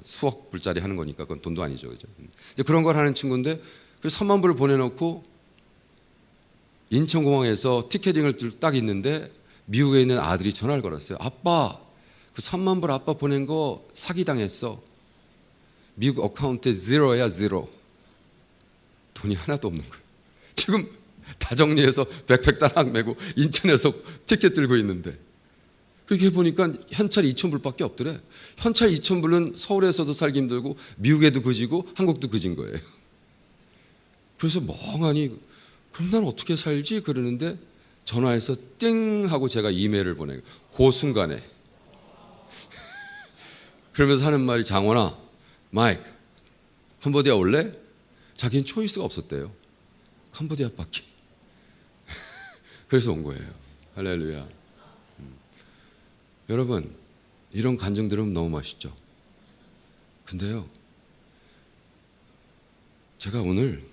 수억 불짜리 하는 거니까 그건 돈도 아니죠, 그죠? 이제 그런 걸 하는 친구인데 그 3만 불을 보내놓고 인천공항에서 티켓팅을 딱 있는데 미국에 있는 아들이 전화를 걸었어요. 아빠, 그 3만 불 아빠 보낸 거 사기당했어. 미국 어카운트에 제로야, 제로. 돈이 하나도 없는 거예요. 지금 다 정리해서 백팩 따락 메고 인천에서 티켓 들고 있는데 그렇게 보니까 현찰 2,000불밖에 없더래. 현찰 2,000불은 서울에서도 살기 힘들고 미국에도 그지고 한국도 그진 거예요. 그래서 멍하니 그럼 난 어떻게 살지? 그러는데 전화해서 띵 하고 제가 이메일을 보내요. 그 순간에 그러면서 하는 말이 장원아, 마이크, 캄보디아 올래? 자기는 초이스가 없었대요. 캄보디아밖에. 그래서 온 거예요. 할렐루야. 여러분, 이런 간증 들으면 너무 맛있죠. 근데요, 제가 오늘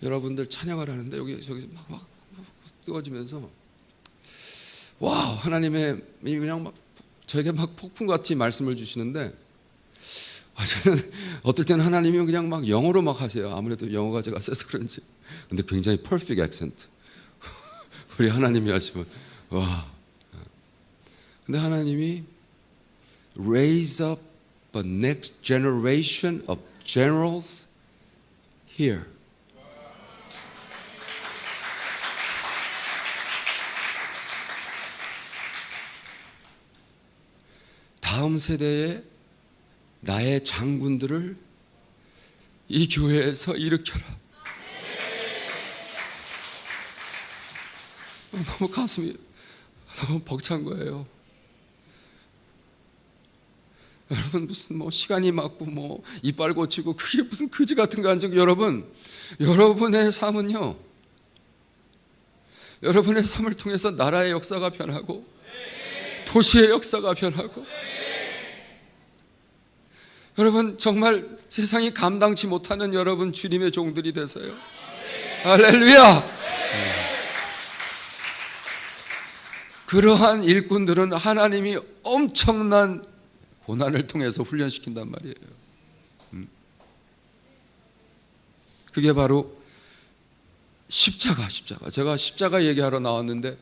여러분들 찬양을 하는데 여기 저기 막 뜨거워지면서 와, 하나님의 그냥 막 저에게 막 폭풍같이 말씀을 주시는데 저는 어떨 때는 하나님이 그냥 막 영어로 막 하세요. 아무래도 영어가 제가 세서 그런지. 근데 굉장히 퍼펙트 액센트. 우리 하나님이 하시면 와. 근데 하나님이 raise up the next generation of generals here. 다음 세대의 나의 장군들을 이 교회에서 일으켜라. 너무 가슴이 너무 벅찬 거예요. 여러분 무슨 뭐 시간이 맞고 뭐 이빨 고치고 그게 무슨 그지 같은 간증. 여러분, 여러분의 삶은요, 여러분의 삶을 통해서 나라의 역사가 변하고 도시의 역사가 변하고 여러분 정말 세상이 감당치 못하는 여러분 주님의 종들이 되세요. 할렐루야. 그러한 일꾼들은 하나님이 엄청난 고난을 통해서 훈련시킨단 말이에요. 그게 바로 십자가. 제가 십자가 얘기하러 나왔는데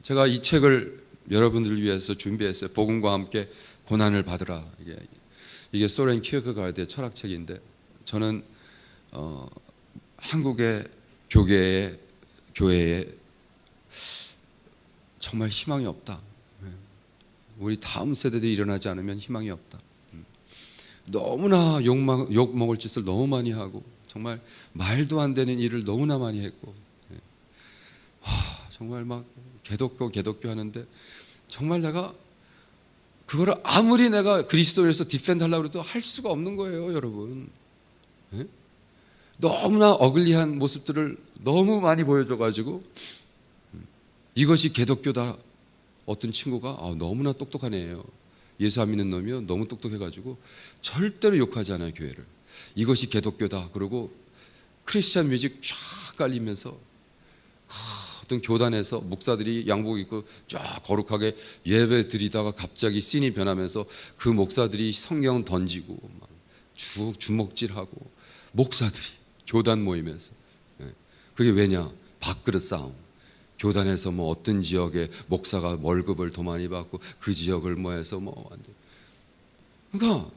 제가 이 책을 여러분들을 위해서 준비했어요. 복음과 함께 고난을 받으라. 이게 소렌 키어케가르트의 철학책인데 저는 한국의 교회에 정말 희망이 없다. 우리 다음 세대들이 일어나지 않으면 희망이 없다. 너무나 욕먹을 짓을 너무 많이 하고 정말 말도 안 되는 일을 너무나 많이 했고 정말 막 개독교 하는데 정말 내가 그거를 아무리 내가 그리스도에서 디펜드 하려고 해도 할 수가 없는 거예요, 여러분. 너무나 어글리한 모습들을 너무 많이 보여줘가지고 이것이 개독교다. 어떤 친구가 너무나 똑똑한 애예요. 예수 안 믿는 놈이요. 너무 똑똑해가지고 절대로 욕하지 않아요, 교회를. 이것이 개독교다. 그리고 크리스찬 뮤직 쫙 깔리면서 어떤 교단에서 목사들이 양복 입고 쫙 거룩하게 예배 드리다가 갑자기 씬이 변하면서 그 목사들이 성경 던지고 막 주먹질하고 목사들이 교단 모이면서 그게 왜냐? 밥그릇 싸움. 교단에서 뭐 어떤 지역에 목사가 월급을 더 많이 받고 그 지역을 뭐 해서 뭐 그러니까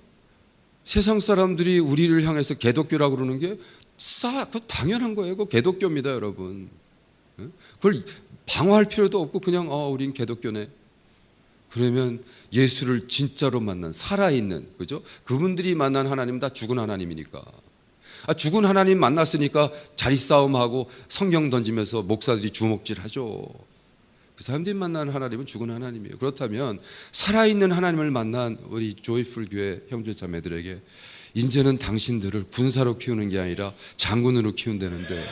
세상 사람들이 우리를 향해서 개독교라고 그러는 게 그거 당연한 거예요. 그거 개독교입니다, 여러분. 그걸 방어할 필요도 없고 그냥 우린 개독교네. 그러면 예수를 진짜로 만난 살아있는, 그죠? 그분들이 만난 하나님은 다 죽은 하나님이니까. 죽은 하나님 만났으니까 자리 싸움하고 성경 던지면서 목사들이 주먹질하죠. 그 사람들이 만난 하나님은 죽은 하나님이에요. 그렇다면 살아있는 하나님을 만난 우리 조이풀 교회 형제 자매들에게 이제는 당신들을 군사로 키우는 게 아니라 장군으로 키운다는데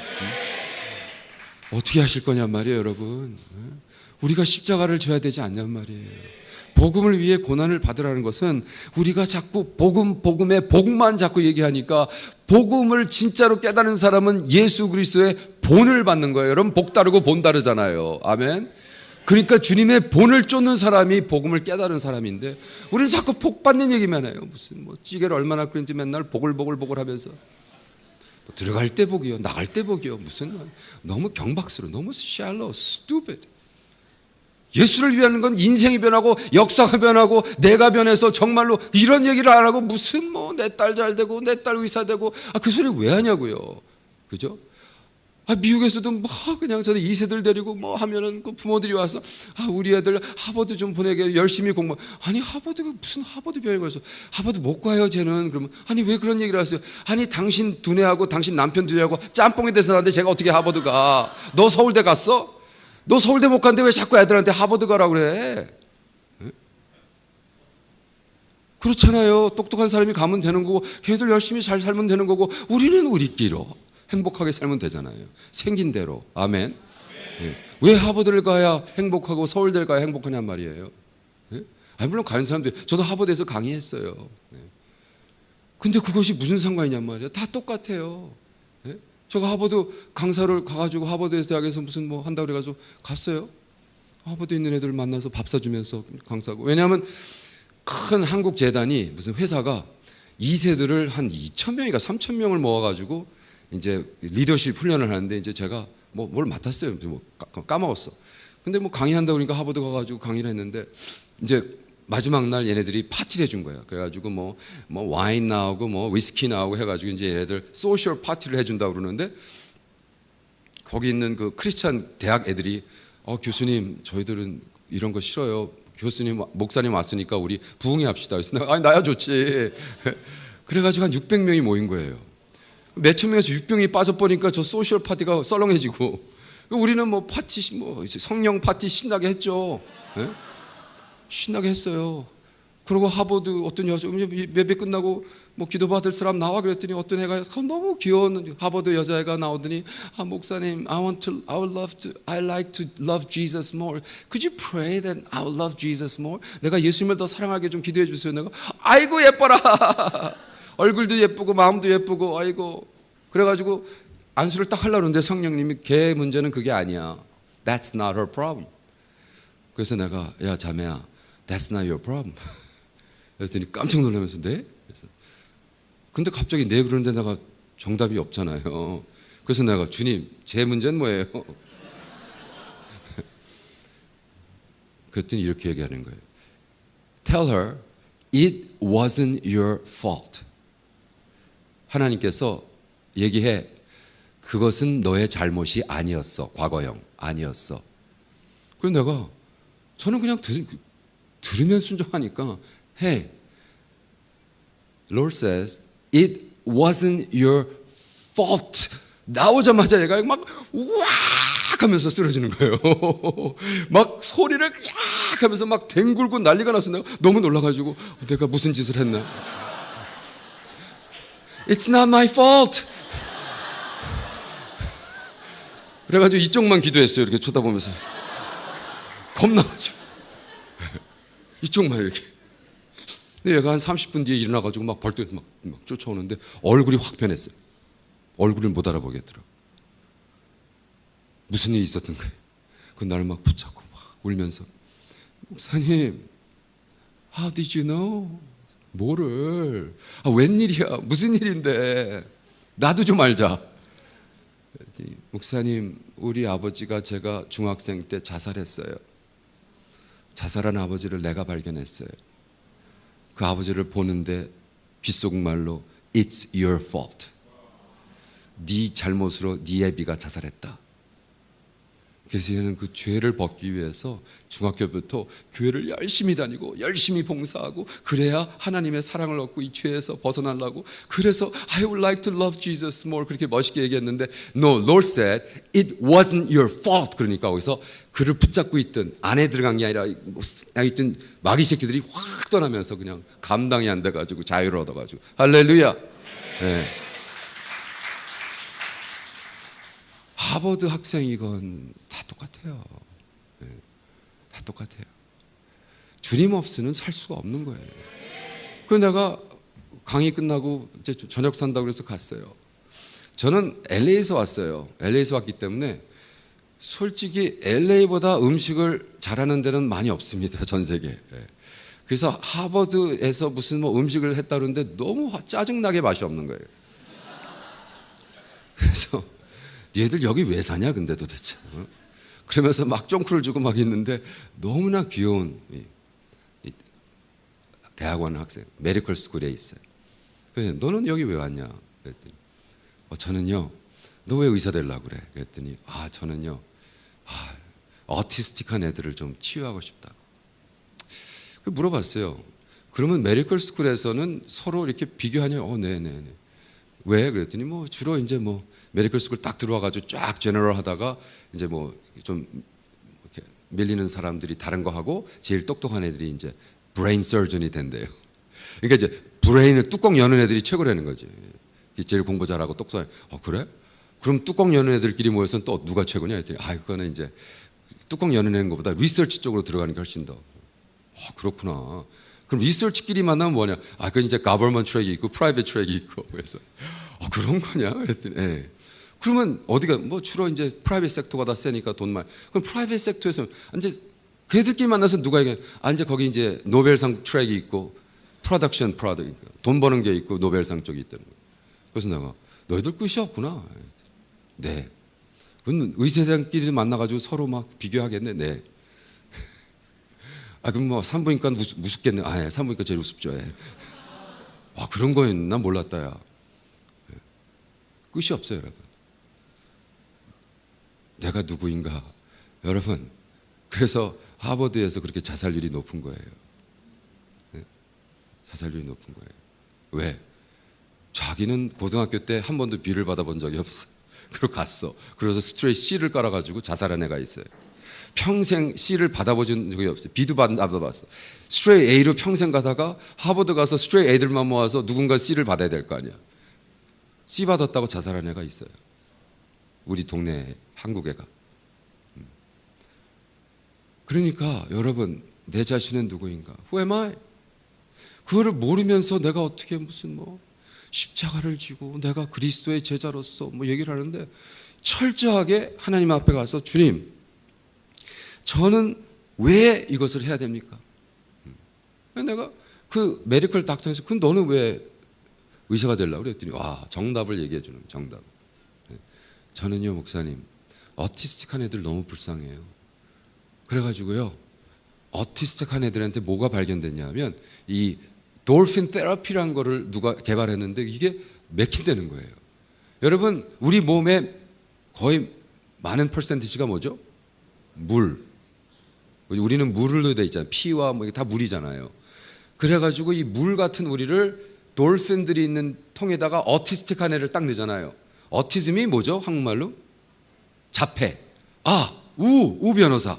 어떻게 하실 거냔 말이에요, 여러분. 우리가 십자가를 져야 되지 않냔 말이에요. 복음을 위해 고난을 받으라는 것은 우리가 자꾸 복음의 복만 자꾸 얘기하니까 복음을 진짜로 깨달은 사람은 예수 그리스도의 본을 받는 거예요. 여러분 복 다르고 본 다르잖아요. 아멘. 그러니까 주님의 본을 쫓는 사람이 복음을 깨달은 사람인데 우리는 자꾸 복 받는 얘기만 해요. 무슨 뭐 찌개를 얼마나 끓인지 맨날 보글보글 하면서 들어갈 때 복이요, 나갈 때 복이요. 무슨 너무 경박스러워, 너무 shallow, stupid. 예수를 위하는 건 인생이 변하고 역사가 변하고 내가 변해서 정말로 이런 얘기를 안 하고 무슨 뭐 내 딸 잘 되고 내 딸 의사 되고 그 소리 왜 하냐고요. 그죠? 미국에서도 뭐 그냥 저는 2세들 데리고 뭐 하면은 그 부모들이 와서 우리 애들 하버드 좀 보내게 열심히 공부. 아니 하버드가 무슨 하버드 병원에 가서 하버드 못 가요 쟤는. 그러면 아니 왜 그런 얘기를 하세요? 아니 당신 두뇌하고 당신 남편 두뇌하고 짬뽕이 돼서 나는데 제가 어떻게 하버드 가? 너 서울대 갔어? 너 서울대 못 갔는데 왜 자꾸 애들한테 하버드 가라고 그래? 그렇잖아요. 똑똑한 사람이 가면 되는 거고 걔들 열심히 잘 살면 되는 거고 우리는 우리끼로 행복하게 살면 되잖아요. 생긴 대로. 아멘. 네. 왜 하버드를 가야 행복하고 서울대를 가야 행복하냔 말이에요. 네? 물론 가는 사람들 저도 하버드에서 강의했어요. 네. 근데 그것이 무슨 상관이냔 말이에요. 다 똑같아요. 네? 제가 하버드 강사를 가가지고 하버드 대학에서 무슨 뭐 한다고 그래가지고 갔어요. 하버드에 있는 애들 만나서 밥 사주면서 강사하고. 왜냐하면 큰 한국 재단이 무슨 회사가 2세들을 한 2,000명인가 3,000명을 모아가지고 이제 리더십 훈련을 하는데 이제 제가 뭘 맡았어요. 뭐 까먹었어. 근데 뭐 강의한다고 그러니까 하버드 가가지고 강의를 했는데 이제 마지막 날 얘네들이 파티를 해준 거야. 그래가지고 뭐 와인 나오고 뭐 위스키 나오고 해가지고 이제 얘네들 소셜 파티를 해준다고 그러는데 거기 있는 그 크리스찬 대학 애들이 교수님 저희들은 이런 거 싫어요. 교수님 목사님 왔으니까 우리 부흥회 합시다. 그래서 내가 나야 좋지. 그래가지고 한 600명이 모인 거예요. 몇천 명에서 600명이 빠져버리니까 저 소셜 파티가 썰렁해지고 우리는 뭐 파티 뭐 성령 파티 신나게 했죠. 네? 신나게 했어요. 그리고 하버드 어떤 여자 예배 끝나고 뭐 기도받을 사람 나와 그랬더니 어떤 애가 너무 귀여운 하버드 여자애가 나오더니 목사님 I like to love Jesus more. Could you pray that I will love Jesus more? 내가 예수님을 더 사랑하게 좀 기도해 주세요. 내가 아이고 예뻐라. 얼굴도 예쁘고 마음도 예쁘고 아이고. 그래가지고 안수를 딱 하려고 하는데 성령님이 걔 문제는 그게 아니야. That's not her problem. 그래서 내가 야 자매야 That's not your problem. 그랬더니 깜짝 놀라면서 네? 그래서 근데 갑자기 네 그러는데 내가 정답이 없잖아요. 그래서 내가 주님 제 문제는 뭐예요? 그랬더니 이렇게 얘기하는 거예요. Tell her it wasn't your fault. 하나님께서 얘기해 그것은 너의 잘못이 아니었어. 과거형 아니었어. 그래서 내가 저는 그냥 들으면 순종하니까 Hey, Lord says it wasn't your fault. 나오자마자 얘가 막 우악 하면서 쓰러지는 거예요. 막 소리를 약 하면서 막 뒹굴고 난리가 나서 내가 너무 놀라가지고 내가 무슨 짓을 했나. It's not my fault. 그래가지고 이쪽만 기도했어요. 이렇게 쳐다보면서 겁나가지고 이쪽만 이렇게. 근데 얘가 한 30분 뒤에 일어나가지고 막 벌떡해서 막 쫓아오는데 얼굴이 확 변했어요. 얼굴을 못 알아보겠더라고. 무슨 일이 있었던 거예요. 그 나를 막 붙잡고 막 울면서 목사님, how did you know? 뭐를? 웬일이야? 무슨 일인데? 나도 좀 알자. 목사님, 우리 아버지가 제가 중학생 때 자살했어요. 자살한 아버지를 내가 발견했어요. 그 아버지를 보는데 귓속말로 It's your fault. 네 잘못으로 네 애비가 자살했다. 그래서 얘는 그 죄를 벗기 위해서 중학교부터 교회를 열심히 다니고 열심히 봉사하고 그래야 하나님의 사랑을 얻고 이 죄에서 벗어나려고. 그래서 I would like to love Jesus more 그렇게 멋있게 얘기했는데 No, Lord said it wasn't your fault. 그러니까 거기서 그를 붙잡고 있던 안에 들어간 게 아니라 있던 마귀 새끼들이 확 떠나면서 그냥 감당이 안 돼가지고 자유를 얻어가지고 할렐루야. 네. 하버드 학생이건 다 똑같아요. 네. 다 똑같아요. 주님 없이는 살 수가 없는 거예요. 그래서 내가 강의 끝나고 이제 저녁 산다고 그래서 갔어요. 저는 LA에서 왔어요. LA에서 왔기 때문에 솔직히 LA보다 음식을 잘하는 데는 많이 없습니다. 전 세계에. 그래서 하버드에서 무슨 뭐 음식을 했다 그러는데 너무 짜증나게 맛이 없는 거예요. 그래서 얘들 여기 왜 사냐 근데 도대체. 그러면서 막 쫑크를 주고 막 있는데 너무나 귀여운 대학원 학생, 메디컬 스쿨에 있어요. 그래서 너는 여기 왜 왔냐 그랬더니 저는요, 너 왜 의사 되려고 그래? 그랬더니 저는요, 어티스틱한 애들을 좀 치유하고 싶다. 물어봤어요. 그러면 메디컬 스쿨에서는 서로 이렇게 비교하냐? 네네네. 왜? 그랬더니 뭐 주로 이제 뭐 메디컬 스쿨 딱 들어와가지고 쫙 제너럴 하다가 이제 뭐 좀 이렇게 밀리는 사람들이 다른 거 하고 제일 똑똑한 애들이 이제 브레인 서전이 된대요. 그러니까 이제 브레인을 뚜껑 여는 애들이 최고라는 거지. 제일 공부 잘하고 똑똑해. 그래? 그럼 뚜껑 여는 애들끼리 모여서는 또 누가 최고냐 했더니 그거는 이제 뚜껑 여는 애는 것보다 리서치 쪽으로 들어가는 게 훨씬 더. 그렇구나. 그럼 리서치끼리 만나면 뭐냐? 그건 이제 가버먼트 트랙이 있고 프라이빗 트랙이 있고. 그래서 그런 거냐? 그랬더니 그러면 어디가 뭐 주로 이제 프라이빗 섹터가 다 세니까 돈 많이. 그럼 프라이빗 섹터에서 이제 걔들끼리 만나서 누가 얘기해? 이제 거기 이제 노벨상 트랙이 있고 프로덕션 프로덕트 돈 버는 게 있고 노벨상 쪽이 있다는 거예요. 그래서 내가 너희들 끝이 없구나. 네. 그럼 의사들끼리 만나가지고 서로 막 비교하겠네. 네. 그럼 뭐 산부인과 무섭겠네. 산부인과 제일 우습죠. 그런 거는 난 몰랐다, 야. 끝이 없어요, 여러분. 내가 누구인가. 여러분, 그래서 하버드에서 그렇게 자살률이 높은 거예요. 자살률이 높은 거예요. 왜? 자기는 고등학교 때 한 번도 B를 받아본 적이 없어. 그리고 갔어. 그래서 스트레이트 C를 깔아가지고 자살한 애가 있어요. 평생 C를 받아본 적이 없어요. B도 받아봤어. 스트레이트 A로 평생 가다가 하버드 가서 스트레이트 A들만 모아서 누군가 C를 받아야 될 거 아니야. C 받았다고 자살한 애가 있어요. 우리 동네 한국 애가. 그러니까 여러분, 내 자신은 누구인가? Who am I? 그거를 모르면서 내가 어떻게 무슨 뭐 십자가를 지고 내가 그리스도의 제자로서 뭐 얘기를 하는데 철저하게 하나님 앞에 가서 주님, 저는 왜 이것을 해야 됩니까? 내가 그 메디컬 닥터에서 그럼 너는 왜 의사가 되려고 그랬더니 정답을 얘기해 주는 거예요. 정답. 저는요 목사님 어티스틱한 애들 너무 불쌍해요. 그래가지고요 어티스틱한 애들한테 뭐가 발견됐냐면 이 돌핀 테라피라는 거를 누가 개발했는데 이게 맥힌다는 거예요. 여러분 우리 몸에 거의 많은 퍼센티지가 뭐죠? 물. 우리는 물로 돼 있잖아요. 피와 뭐 다 물이잖아요. 그래가지고 이 물 같은 우리를 돌핀들이 있는 통에다가 어티스틱한 애를 딱 넣잖아요. 어티즘이 뭐죠? 한국말로? 자폐. 우 변호사.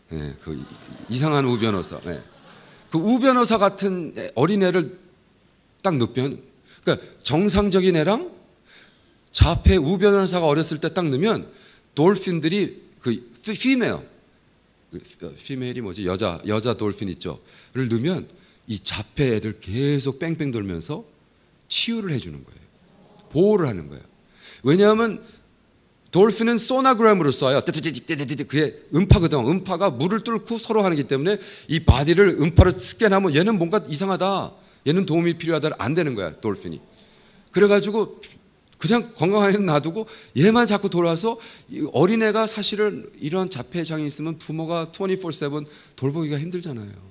그 이상한 우 변호사. 그 우 변호사 같은 어린애를 딱 넣으면, 그러니까 정상적인 애랑 자폐 우 변호사가 어렸을 때 딱 넣으면 돌핀들이 그 피메일이 뭐지? 여자 돌핀 있죠?를 넣으면 이 자폐 애들 계속 뺑뺑 돌면서 치유를 해주는 거예요. 보호를 하는 거예요. 왜냐하면 돌핀은 소나그램으로 쏴요. 그게 음파거든. 음파가 물을 뚫고 서로 하기 때문에 이 바디를 음파로 스캔하면 얘는 뭔가 이상하다. 얘는 도움이 필요하다. 안 되는 거야, 돌핀이. 그래가지고 그냥 건강한 애는 놔두고 얘만 자꾸 돌아서 어린애가 사실은 이런 자폐 장애 있으면 부모가 24/7 돌보기가 힘들잖아요.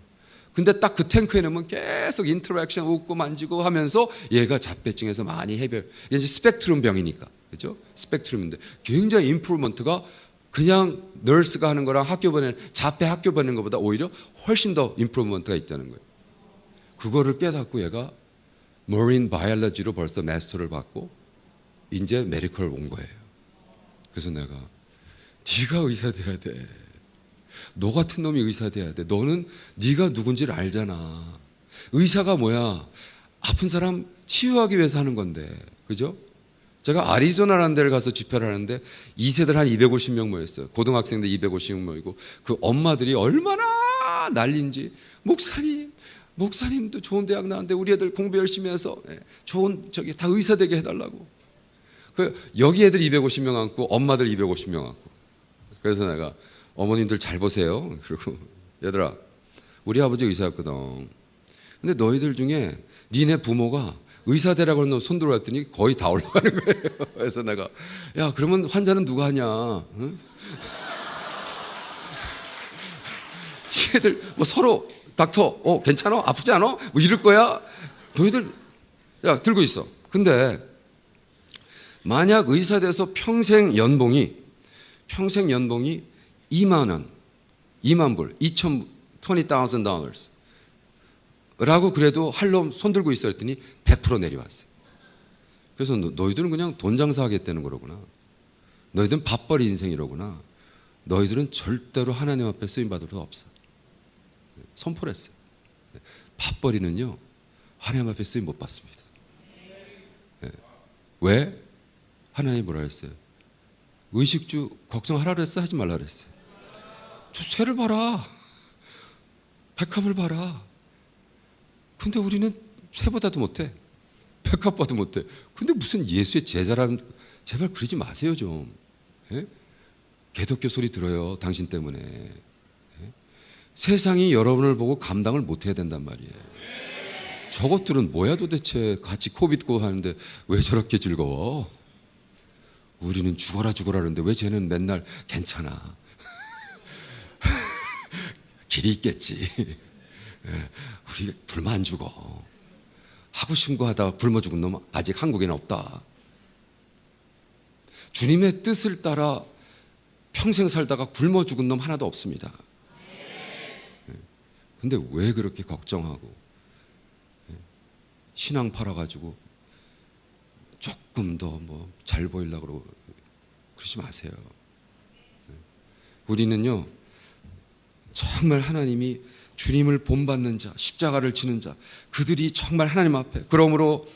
근데 딱 그 탱크에 넣으면 계속 인터랙션 웃고 만지고 하면서 얘가 자폐증에서 많이 해결. 이게 이제 스펙트럼 병이니까. 그죠? 스펙트럼인데 굉장히 임프루먼트가 그냥 널스가 하는 거랑 학교 보내는 자폐 학교 보내는 것보다 오히려 훨씬 더 임프루먼트가 있다는 거예요. 그거를 깨닫고 얘가 머린 바이올로지로 벌써 마스터를 받고 이제 메디컬 온 거예요. 그래서 내가 네가 의사 돼야 돼. 너 같은 놈이 의사 돼야 돼. 너는 네가 누군지를 알잖아. 의사가 뭐야? 아픈 사람 치유하기 위해서 하는 건데, 그죠? 제가 아리조나라는 데를 가서 집회를 하는데 2세들 한 250명 모였어요. 고등학생들 250명 모이고 그 엄마들이 얼마나 난리인지 목사님도 좋은 대학 나왔는데 우리 애들 공부 열심히 해서 좋은 저기 다 의사 되게 해달라고. 여기 애들 250명 앉고 엄마들 250명 앉고. 그래서 내가 어머님들 잘 보세요. 그리고 얘들아 우리 아버지 의사였거든. 근데 너희들 중에 니네 부모가 의사 되라고 하는 손 들어왔더니 거의 다 올라가는 거예요. 그래서 내가 야 그러면 환자는 누가 하냐? 응? 얘들 뭐 서로 닥터 괜찮아? 아프지 않아? 뭐 이럴 거야? 너희들 야 들고 있어. 근데 만약 의사 돼서 평생 연봉이 2만 원, 2만 불, $20,000 라고 그래도 할 놈 손 들고 있어 했더니 100% 내려왔어요. 그래서 너희들은 그냥 돈 장사하겠다는 거로구나. 너희들은 밥벌이 인생이로구나. 너희들은 절대로 하나님 앞에 쓰임받을 수 없어. 선포를 했어요. 밥벌이는요 하나님 앞에 쓰임 못 받습니다. 왜? 하나님이 뭐라 했어요? 의식주 걱정하라 그랬어? 하지 말라 그랬어요? 저 새를 봐라. 백합을 봐라. 근데 우리는 새보다도 못해. 백합보다도 못해. 근데 무슨 예수의 제자라는, 제발 그러지 마세요 좀. 예? 개독교 소리 들어요 당신 때문에. 예? 세상이 여러분을 보고 감당을 못해야 된단 말이에요. 저것들은 뭐야 도대체. 같이 코비드고 하는데 왜 저렇게 즐거워? 우리는 죽어라 하는데 왜 쟤는 맨날 괜찮아? 길이 있겠지. 우리 굶어 안 죽어. 하고 싶은 거 하다가 굶어 죽은 놈 아직 한국에는 없다. 주님의 뜻을 따라 평생 살다가 굶어 죽은 놈 하나도 없습니다. 근데 왜 그렇게 걱정하고 신앙 팔아가지고 조금 더 뭐 잘 보이려고 그러고 그러지 마세요. 우리는요 정말 하나님이 주님을 본받는 자, 십자가를 지는 자, 그들이 정말 하나님 앞에, 그러므로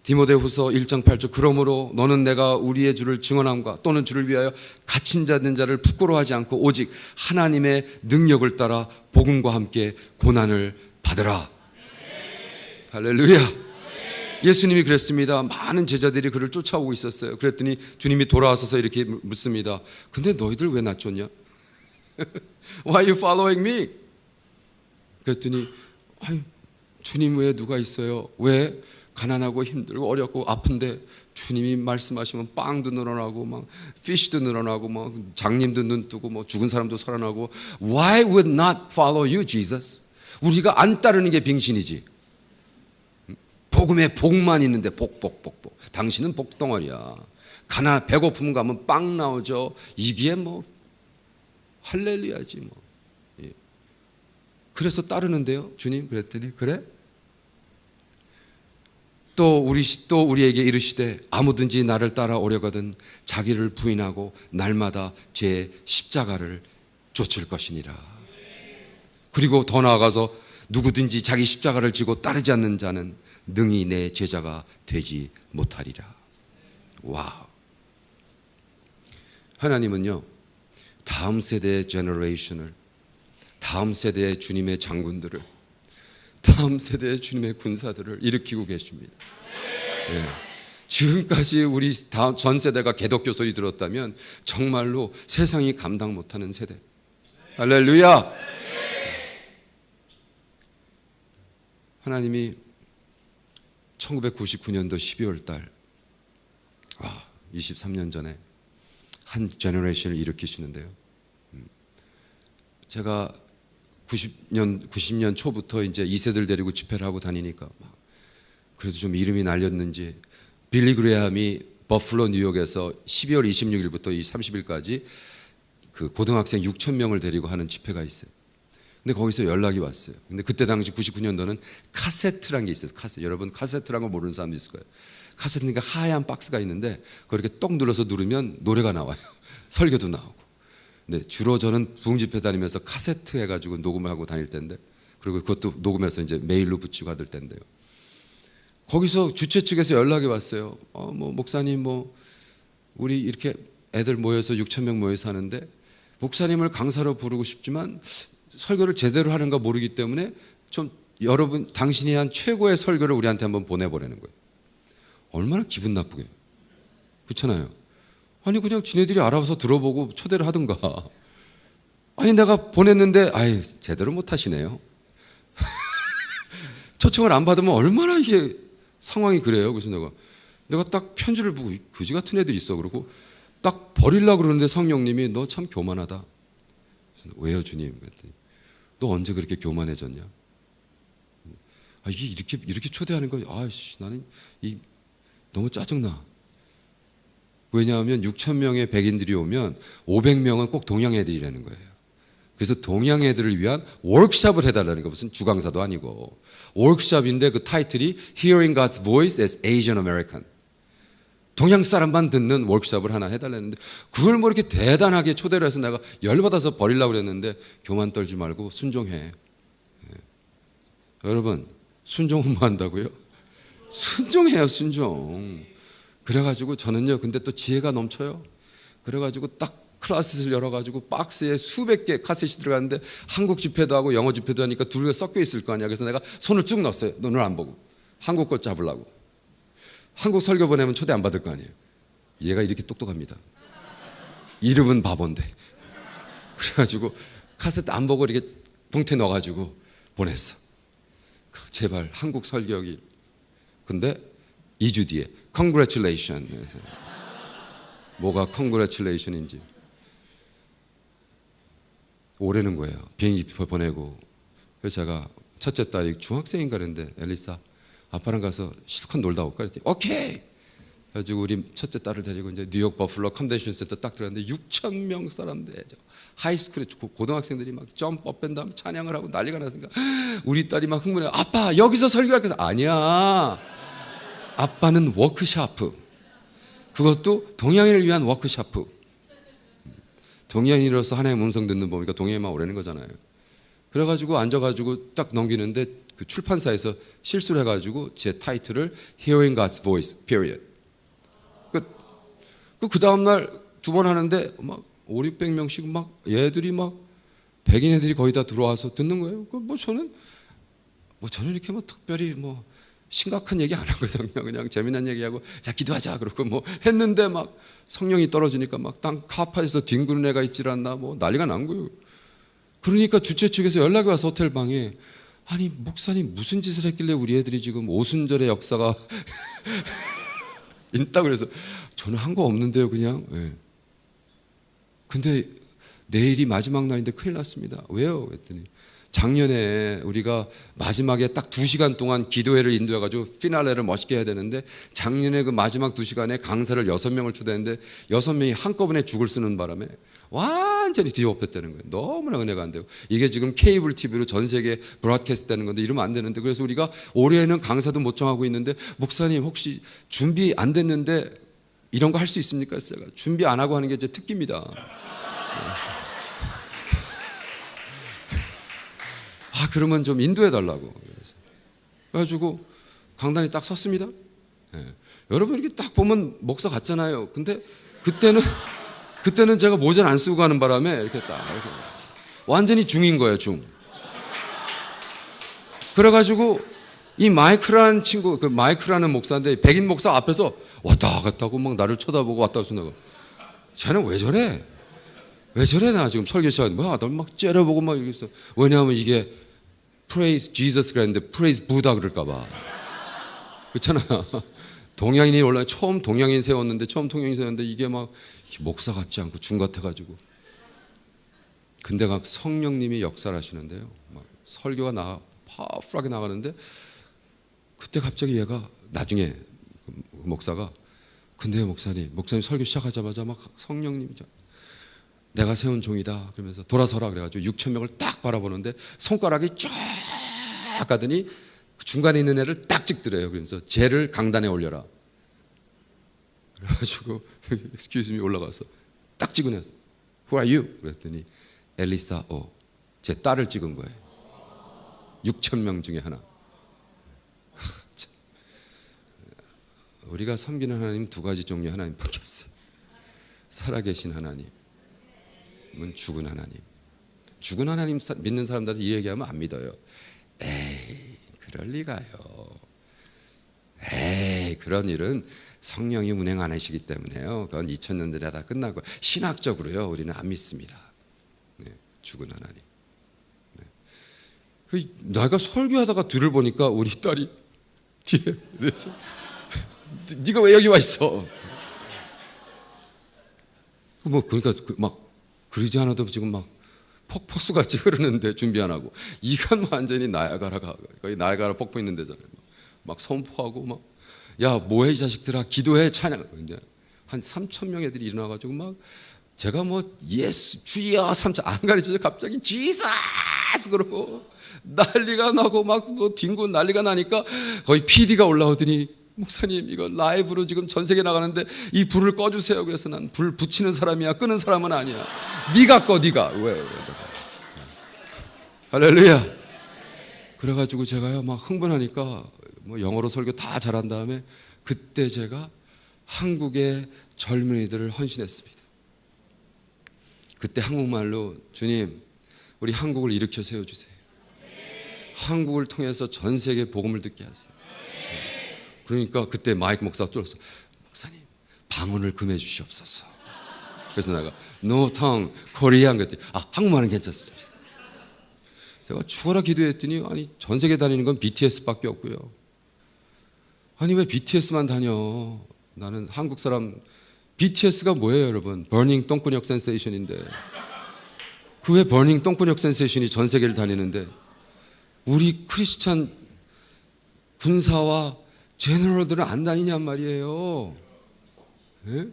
디모데후서 1장 8절 그러므로 너는 내가 우리의 주를 증언함과 또는 주를 위하여 갇힌 자 된 자를 부끄러워하지 않고 오직 하나님의 능력을 따라 복음과 함께 고난을 받으라. 할렐루야. 예수님이 그랬습니다. 많은 제자들이 그를 쫓아오고 있었어요. 그랬더니 주님이 돌아와서 이렇게 묻습니다. 근데 너희들 왜 나 쫓냐? Why are you following me? 그랬더니 주님 외에 누가 있어요? 왜? 가난하고 힘들고 어렵고 아픈데 주님이 말씀하시면 빵도 늘어나고 막 피쉬도 늘어나고 막 장님도 눈 뜨고 뭐 죽은 사람도 살아나고. Why would not follow you, Jesus? 우리가 안 따르는 게 빙신이지. 복음에 복만 있는데 복. 당신은 복덩어리야. 배고픔 가면 빵 나오죠. 이게 뭐 할렐루야지 뭐. 예. 그래서 따르는데요. 주님 그랬더니 그래? 또 우리에게 이르시되 아무든지 나를 따라오려거든 자기를 부인하고 날마다 제 십자가를 좇을 것이니라. 그리고 더 나아가서 누구든지 자기 십자가를 지고 따르지 않는 자는 능히 내 제자가 되지 못하리라. 와우. 하나님은요 다음 세대의 제너레이션을, 다음 세대의 주님의 장군들을, 다음 세대의 주님의 군사들을 일으키고 계십니다. 예. 지금까지 우리 전 세대가 개독교 소리 들었다면 정말로 세상이 감당 못하는 세대. 할렐루야. 하나님이 1999년도 12월 달 23년 전에 한 제너레이션을 일으키시는데요. 제가 90년 초부터 이제 2세들 데리고 집회를 하고 다니니까 그래도 좀 이름이 날렸는지 빌리 그레함이 버플로 뉴욕에서 12월 26일부터 이 30일까지 그 고등학생 6,000명을 데리고 하는 집회가 있어요. 근데 거기서 연락이 왔어요. 근데 그때 당시 99년도는 카세트란 게 있어요. 여러분 카세트란 거 모르는 사람도 있을 거예요. 카세트니까 하얀 박스가 있는데 그렇게 똑 눌러서 누르면 노래가 나와요. 설교도 나오고. 근데 주로 저는 부흥집회 다니면서 카세트 해가지고 녹음을 하고 다닐 때인데, 그리고 그것도 녹음해서 이제 메일로 붙이고 하들 때인데요. 거기서 주최 측에서 연락이 왔어요. 뭐 목사님 뭐 우리 이렇게 애들 모여서 6천 명 모여서 하는데 목사님을 강사로 부르고 싶지만 설교를 제대로 하는가 모르기 때문에 좀 여러분 당신이 한 최고의 설교를 우리한테 한번 보내보라는 거예요. 얼마나 기분 나쁘게. 그렇잖아요. 아니 그냥 지네들이 알아서 들어보고 초대를 하든가. 아니 내가 보냈는데 아이 제대로 못 하시네요. 초청을 안 받으면 얼마나 이게 상황이 그래요. 그래서 내가 딱 편지를 보고 그지 같은 애들이 있어. 그러고 딱 버리려고 그러는데 성령님이 너 참 교만하다. 왜요 주님? 그랬더니 너 언제 그렇게 교만해졌냐? 이게 이렇게 초대하는 거 아이씨 나는 너무 짜증나. 왜냐하면 6천 명의 백인들이 오면 500명은 꼭 동양 애들이라는 거예요. 그래서 동양 애들을 위한 워크숍을 해달라는 거. 무슨 주강사도 아니고 워크숍인데 그 타이틀이 Hearing God's Voice as Asian American. 동양 사람만 듣는 워크숍을 하나 해달라는데 그걸 뭐 이렇게 대단하게 초대를 해서 내가 열받아서 버리려고 그랬는데 교만 떨지 말고 순종해. 예. 여러분 순종은 뭐 한다고요? 순종해요 순종. 그래가지고 저는요 근데 또 지혜가 넘쳐요. 그래가지고 딱 클래스를 열어가지고 박스에 수백 개 카셋이 들어갔는데 한국 집회도 하고 영어 집회도 하니까 둘 다 섞여 있을 거 아니야. 그래서 내가 손을 쭉 넣었어요. 눈을 안 보고 한국 거 잡으려고. 한국 설교 보내면 초대 안 받을 거 아니에요. 얘가 이렇게 똑똑합니다. 이름은 바본데. 그래가지고 카세트 안 보고 이렇게 봉투에 넣어가지고 보냈어. 제발 한국 설교기. 근데 2주 뒤에 Congratulation. 뭐가 Congratulation인지 오래는 거예요. 비행기 보내고. 그래서 제가 첫째 딸이 중학생인가 그랬는데 엘리사 아빠랑 가서 실컷 놀다 올까 그랬더니 오케이. 그래가지고 우리 첫째 딸을 데리고 이제 뉴욕 버플러 컨벤션 센터 딱 들어갔는데 6천 명 사람들 하이스쿨에 고등학생들이 막 점프 뺀 다음 찬양을 하고 난리가 났으니까 우리 딸이 막 흥분해. 아빠 여기서 설교할 거야. 아니야. 아빠는 워크샤프. 그것도 동양인을 위한 워크샤프. 동양인으로서 하나님의 음성 듣는 법이니까 동양인만 오라는 거잖아요. 그래가지고 앉아가지고 딱 넘기는데 그 출판사에서 실수를 해가지고 제 타이틀을 Hearing God's Voice, period. 그 다음날 두 번 하는데 막 5, 600명씩 막 얘들이 막 백인 애들이 거의 다 들어와서 듣는 거예요. 저는 이렇게 뭐 특별히 뭐 심각한 얘기 안 하거든요. 그냥 재미난 얘기하고 자 기도하자 그러고 뭐 했는데 막 성령이 떨어지니까 막 땅 카파에서 뒹구는 애가 있질 않나 뭐 난리가 난 거예요. 그러니까 주최 측에서 연락이 와서 호텔 방에 아니 목사님 무슨 짓을 했길래 우리 애들이 지금 오순절의 역사가 있다고 그래서 저는 한 거 없는데요 그냥. 네. 근데 내일이 마지막 날인데 큰일 났습니다. 왜요? 그랬더니 작년에 우리가 마지막에 딱 2시간 동안 기도회를 인도해가지고 피날레를 멋있게 해야 되는데 작년에 그 마지막 2시간에 강사를 6명을 초대했는데 6명이 한꺼번에 죽을 쓰는 바람에 완전히 뒤엎였다는 거예요. 너무나 은혜가 안 되고 이게 지금 케이블 TV로 전 세계 브로드캐스트 되는 건데 이러면 안 되는데 그래서 우리가 올해는 강사도 못 정하고 있는데 목사님 혹시 준비 안 됐는데 이런 거 할 수 있습니까? 그래서 제가 준비 안 하고 하는 게 제 특기입니다. 그러면 좀 인도해 달라고. 그래가지고 강단에 딱 섰습니다. 네. 여러분 이렇게 딱 보면 목사 같잖아요. 근데 그때는 제가 모자를 안 쓰고 가는 바람에 이렇게 완전히 중인 거예요, 중. 그래가지고 이 마이크라는 친구, 그 마이크라는 목사인데 백인 목사 앞에서 왔다 갔다 하고 막 나를 쳐다보고 왔다 갔다 하고 쟤는 왜 저래? 왜 저래? 나 지금 설교 시간 뭐야? 널 막 째려보고 막 이러겠어. 왜냐하면 이게 Praise Jesus 그랬는데 Praise Buddha 그럴까봐. 그렇잖아. 동양인이 원래 처음 동양인 세웠는데 이게 막 목사 같지 않고 중 같아가지고. 근데 막 성령님이 역사를 하시는데요. 막 설교가 파워풀하게 나가는데 그때 갑자기 얘가 나중에 그 목사가 근데요 목사님 설교 시작하자마자 막 성령님이 내가 세운 종이다 그러면서 돌아서라 그래가지고 6천 명을 딱 바라보는데 손가락이 쫙 가더니 중간에 있는 애를 딱 찍더래요. 그러면서 쟤를 강단에 올려라. 그래가지고 excuse me 올라가서 딱 찍은 애 Who are you? 그랬더니 엘리사 제 딸을 찍은 거예요. 6천 명 중에 하나. 우리가 섬기는 하나님 두 가지 종류의 하나님밖에 없어요. 살아계신 하나님은 죽은 하나님. 죽은 하나님 믿는 사람들한테 이 얘기하면 안 믿어요. 에이, 그럴 리가요. 에이, 그런 일은 성령이 운행 안 하시기 때문에요. 그건 2000년 전에 다 끝나고, 신학적으로요 우리는 안 믿습니다. 네, 죽은 하나님. 네. 내가 설교하다가 뒤를 보니까 우리 딸이 뒤에 그래서 네가 왜 여기 와 있어? 뭐 그러니까 막 그러지 않아도 지금 막 폭포수같이 흐르는데 준비 안 하고, 이건 완전히 나야가라가, 거의 나야가라 폭포 있는 데잖아요. 막 선포하고 막, 야 뭐해 이 자식들아, 기도해, 찬양. 한 3,000명 애들이 일어나가지고 막, 제가 뭐 예수 주여 3천 안 가르쳐서 갑자기 지사스 그러고 난리가 나고 막 뭐 뒹고 난리가 나니까 거의 PD가 올라오더니, 목사님 이거 라이브로 지금 전 세계 나가는데 이 불을 꺼주세요. 그래서 난 불 붙이는 사람이야, 끄는 사람은 아니야. 네가 꺼, 네가. 왜? 할렐루야. 그래가지고 제가요 막 흥분하니까 뭐 영어로 설교 다 잘한 다음에, 그때 제가 한국의 젊은이들을 헌신했습니다. 그때 한국말로, 주님 우리 한국을 일으켜 세워주세요. 한국을 통해서 전 세계 복음을 듣게 하세요. 그러니까 그때 마이크 목사가 뚫었어. 목사님 방언을 금해 주시옵소서. 그래서 내가 No tongue Korean 그랬더니, 한국말은 괜찮습니다. 제가 죽어라 기도했더니, 아니 전 세계 다니는 건 BTS밖에 없고요. 아니 왜 BTS만 다녀? 나는 한국 사람. BTS가 뭐예요 여러분? 버닝 똥근육 센세이션인데, 그 왜 버닝 똥근육 센세이션이 전 세계를 다니는데 우리 크리스찬 군사와 제너럴들은 안 다니냔 말이에요. 네?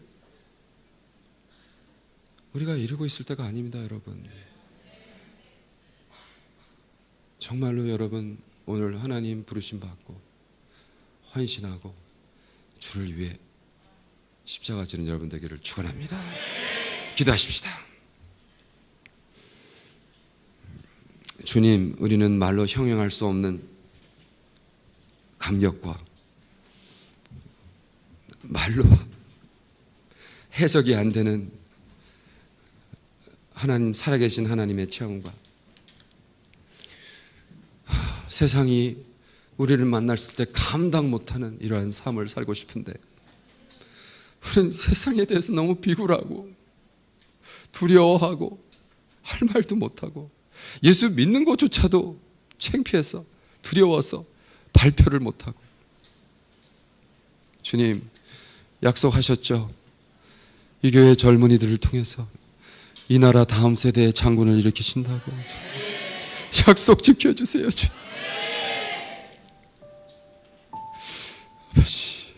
우리가 이러고 있을 때가 아닙니다 여러분. 정말로 여러분, 오늘 하나님 부르심 받고 헌신하고 주를 위해 십자가 지는 여러분 되기를 축원합니다. 기도하십시다. 주님, 우리는 말로 형용할 수 없는 감격과 말로 해석이 안 되는 하나님, 살아계신 하나님의 체험과, 세상이 우리를 만났을 때 감당 못하는 이러한 삶을 살고 싶은데, 우리는 세상에 대해서 너무 비굴하고 두려워하고 할 말도 못하고, 예수 믿는 것조차도 창피해서 두려워서 발표를 못하고. 주님 약속하셨죠. 이 교회 젊은이들을 통해서 이 나라 다음 세대의 장군을 일으키신다고. 약속 지켜주세요 주님. 아버지,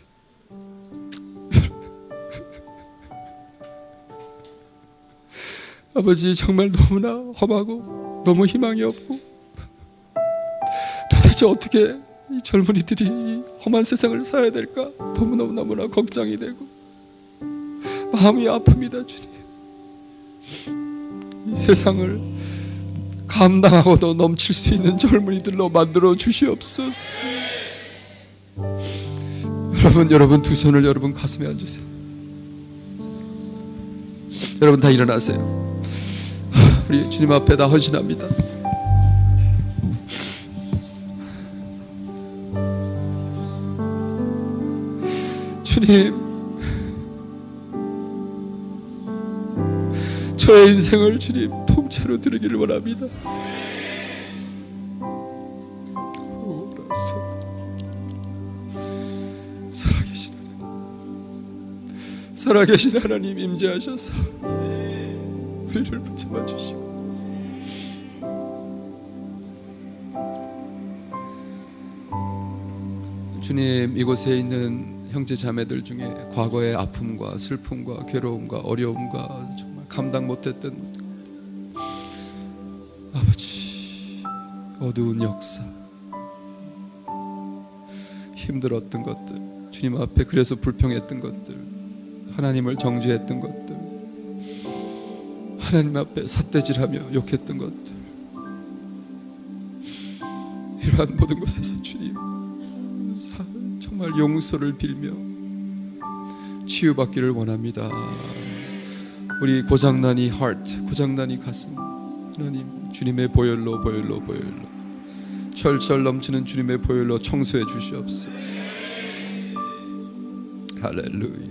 아버지 정말 너무나 험하고 너무 희망이 없고, 도대체 어떻게 이 젊은이들이 이 험한 세상을 살아야 될까 너무나 걱정이 되고 마음이 아픕니다 주님. 이 세상을 감당하고도 넘칠 수 있는 젊은이들로 만들어 주시옵소서. 여러분 두 손을 여러분 가슴에 얹으세요. 여러분 다 일어나세요. 우리 주님 앞에 다 헌신합니다. 주님, 저의 인생을 주님 통째로 드리기를 원합니다. 살아계신 하나님 임재하셔서 우리를 붙잡아 주시고, 주님, 이곳에 있는 형제 자매들 중에 과거의 아픔과 슬픔과 괴로움과 어려움과 정말 감당 못했던 아버지, 어두운 역사, 힘들었던 것들, 주님 앞에 그래서 불평했던 것들, 하나님을 정죄했던 것들, 하나님 앞에 삿대질하며 욕했던 것들, 이러한 모든 것에서 주님 정말 용서를 빌며 치유받기를 원합니다. 우리 고장난 이 heart, 고장난 이 가슴, 하나님 주님의 보혈로 철철 넘치는 주님의 보혈로 청소해 주시옵소서. 할렐루야.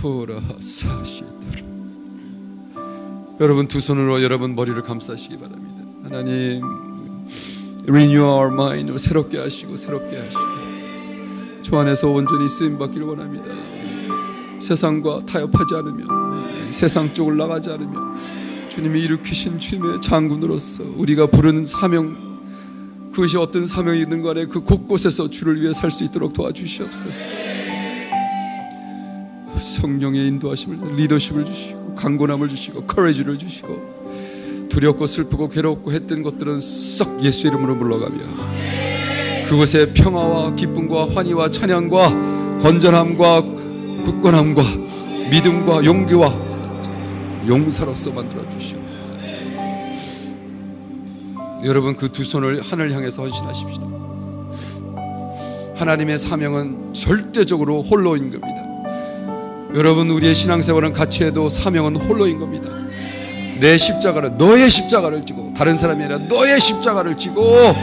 후라사시더라. 여러분 두 손으로 여러분 머리를 감싸시기 바랍니다. 하나님 renew our mind, 새롭게 하시고 주 안에서 온전히 쓰임받기를 원합니다. 세상과 타협하지 않으며 세상 쪽을 나가지 않으며 주님이 일으키신 주님의 장군으로서 우리가 부르는 사명, 그것이 어떤 사명이든 간에 그 곳곳에서 주를 위해 살 수 있도록 도와주시옵소서. 성령의 인도하심을, 리더십을 주시고 강건함을 주시고 커리지를 주시고 두렵고 슬프고 괴롭고 했던 것들은 썩 예수 이름으로 물러가며 그곳에 평화와 기쁨과 환희와 찬양과 건전함과 굳건함과 믿음과 용기와 용사로서 만들어 주시옵소서. 여러분 그 두 손을 하늘 향해서 헌신하십시다. 하나님의 사명은 절대적으로 홀로인 겁니다. 여러분 우리의 신앙생활은 같이 해도 사명은 홀로인 겁니다. 내 십자가를, 너의 십자가를 지고, 다른 사람이 아니라 너의 십자가를 지고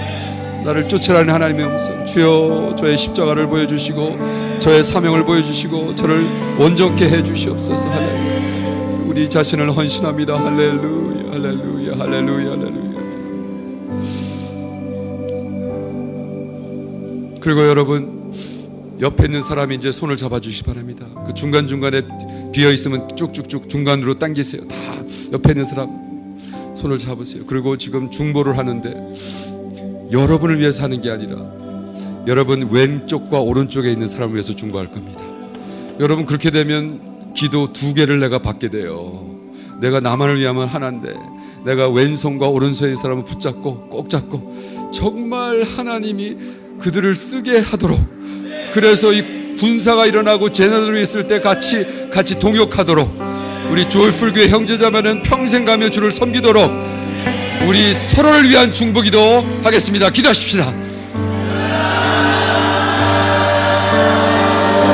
나를 쫓으라는 하나님의 음성, 주여 저의 십자가를 보여주시고 저의 사명을 보여주시고 저를 온전케 해주시옵소서. 할렐루야. 우리 자신을 헌신합니다. 할렐루야 할렐루야 할렐루야 할렐루야. 그리고 여러분 옆에 있는 사람이 이제 손을 잡아주시기 바랍니다. 그 중간중간에 비어있으면 쭉쭉쭉 중간으로 당기세요. 다 옆에 있는 사람 손을 잡으세요. 그리고 지금 중보를 하는데 여러분을 위해서 하는 게 아니라 여러분 왼쪽과 오른쪽에 있는 사람을 위해서 중보할 겁니다. 여러분 그렇게 되면 기도 두 개를 내가 받게 돼요. 내가 나만을 위하면 하나인데 내가 왼손과 오른손에 있는 사람을 붙잡고 꼭 잡고 정말 하나님이 그들을 쓰게 하도록, 그래서 이 군사가 일어나고 재난으로 있을 때 같이 동역하도록, 우리 조울풀 교회 형제자매는 평생 가며 주를 섬기도록 우리 서로를 위한 중보기도 하겠습니다. 기도하십시다.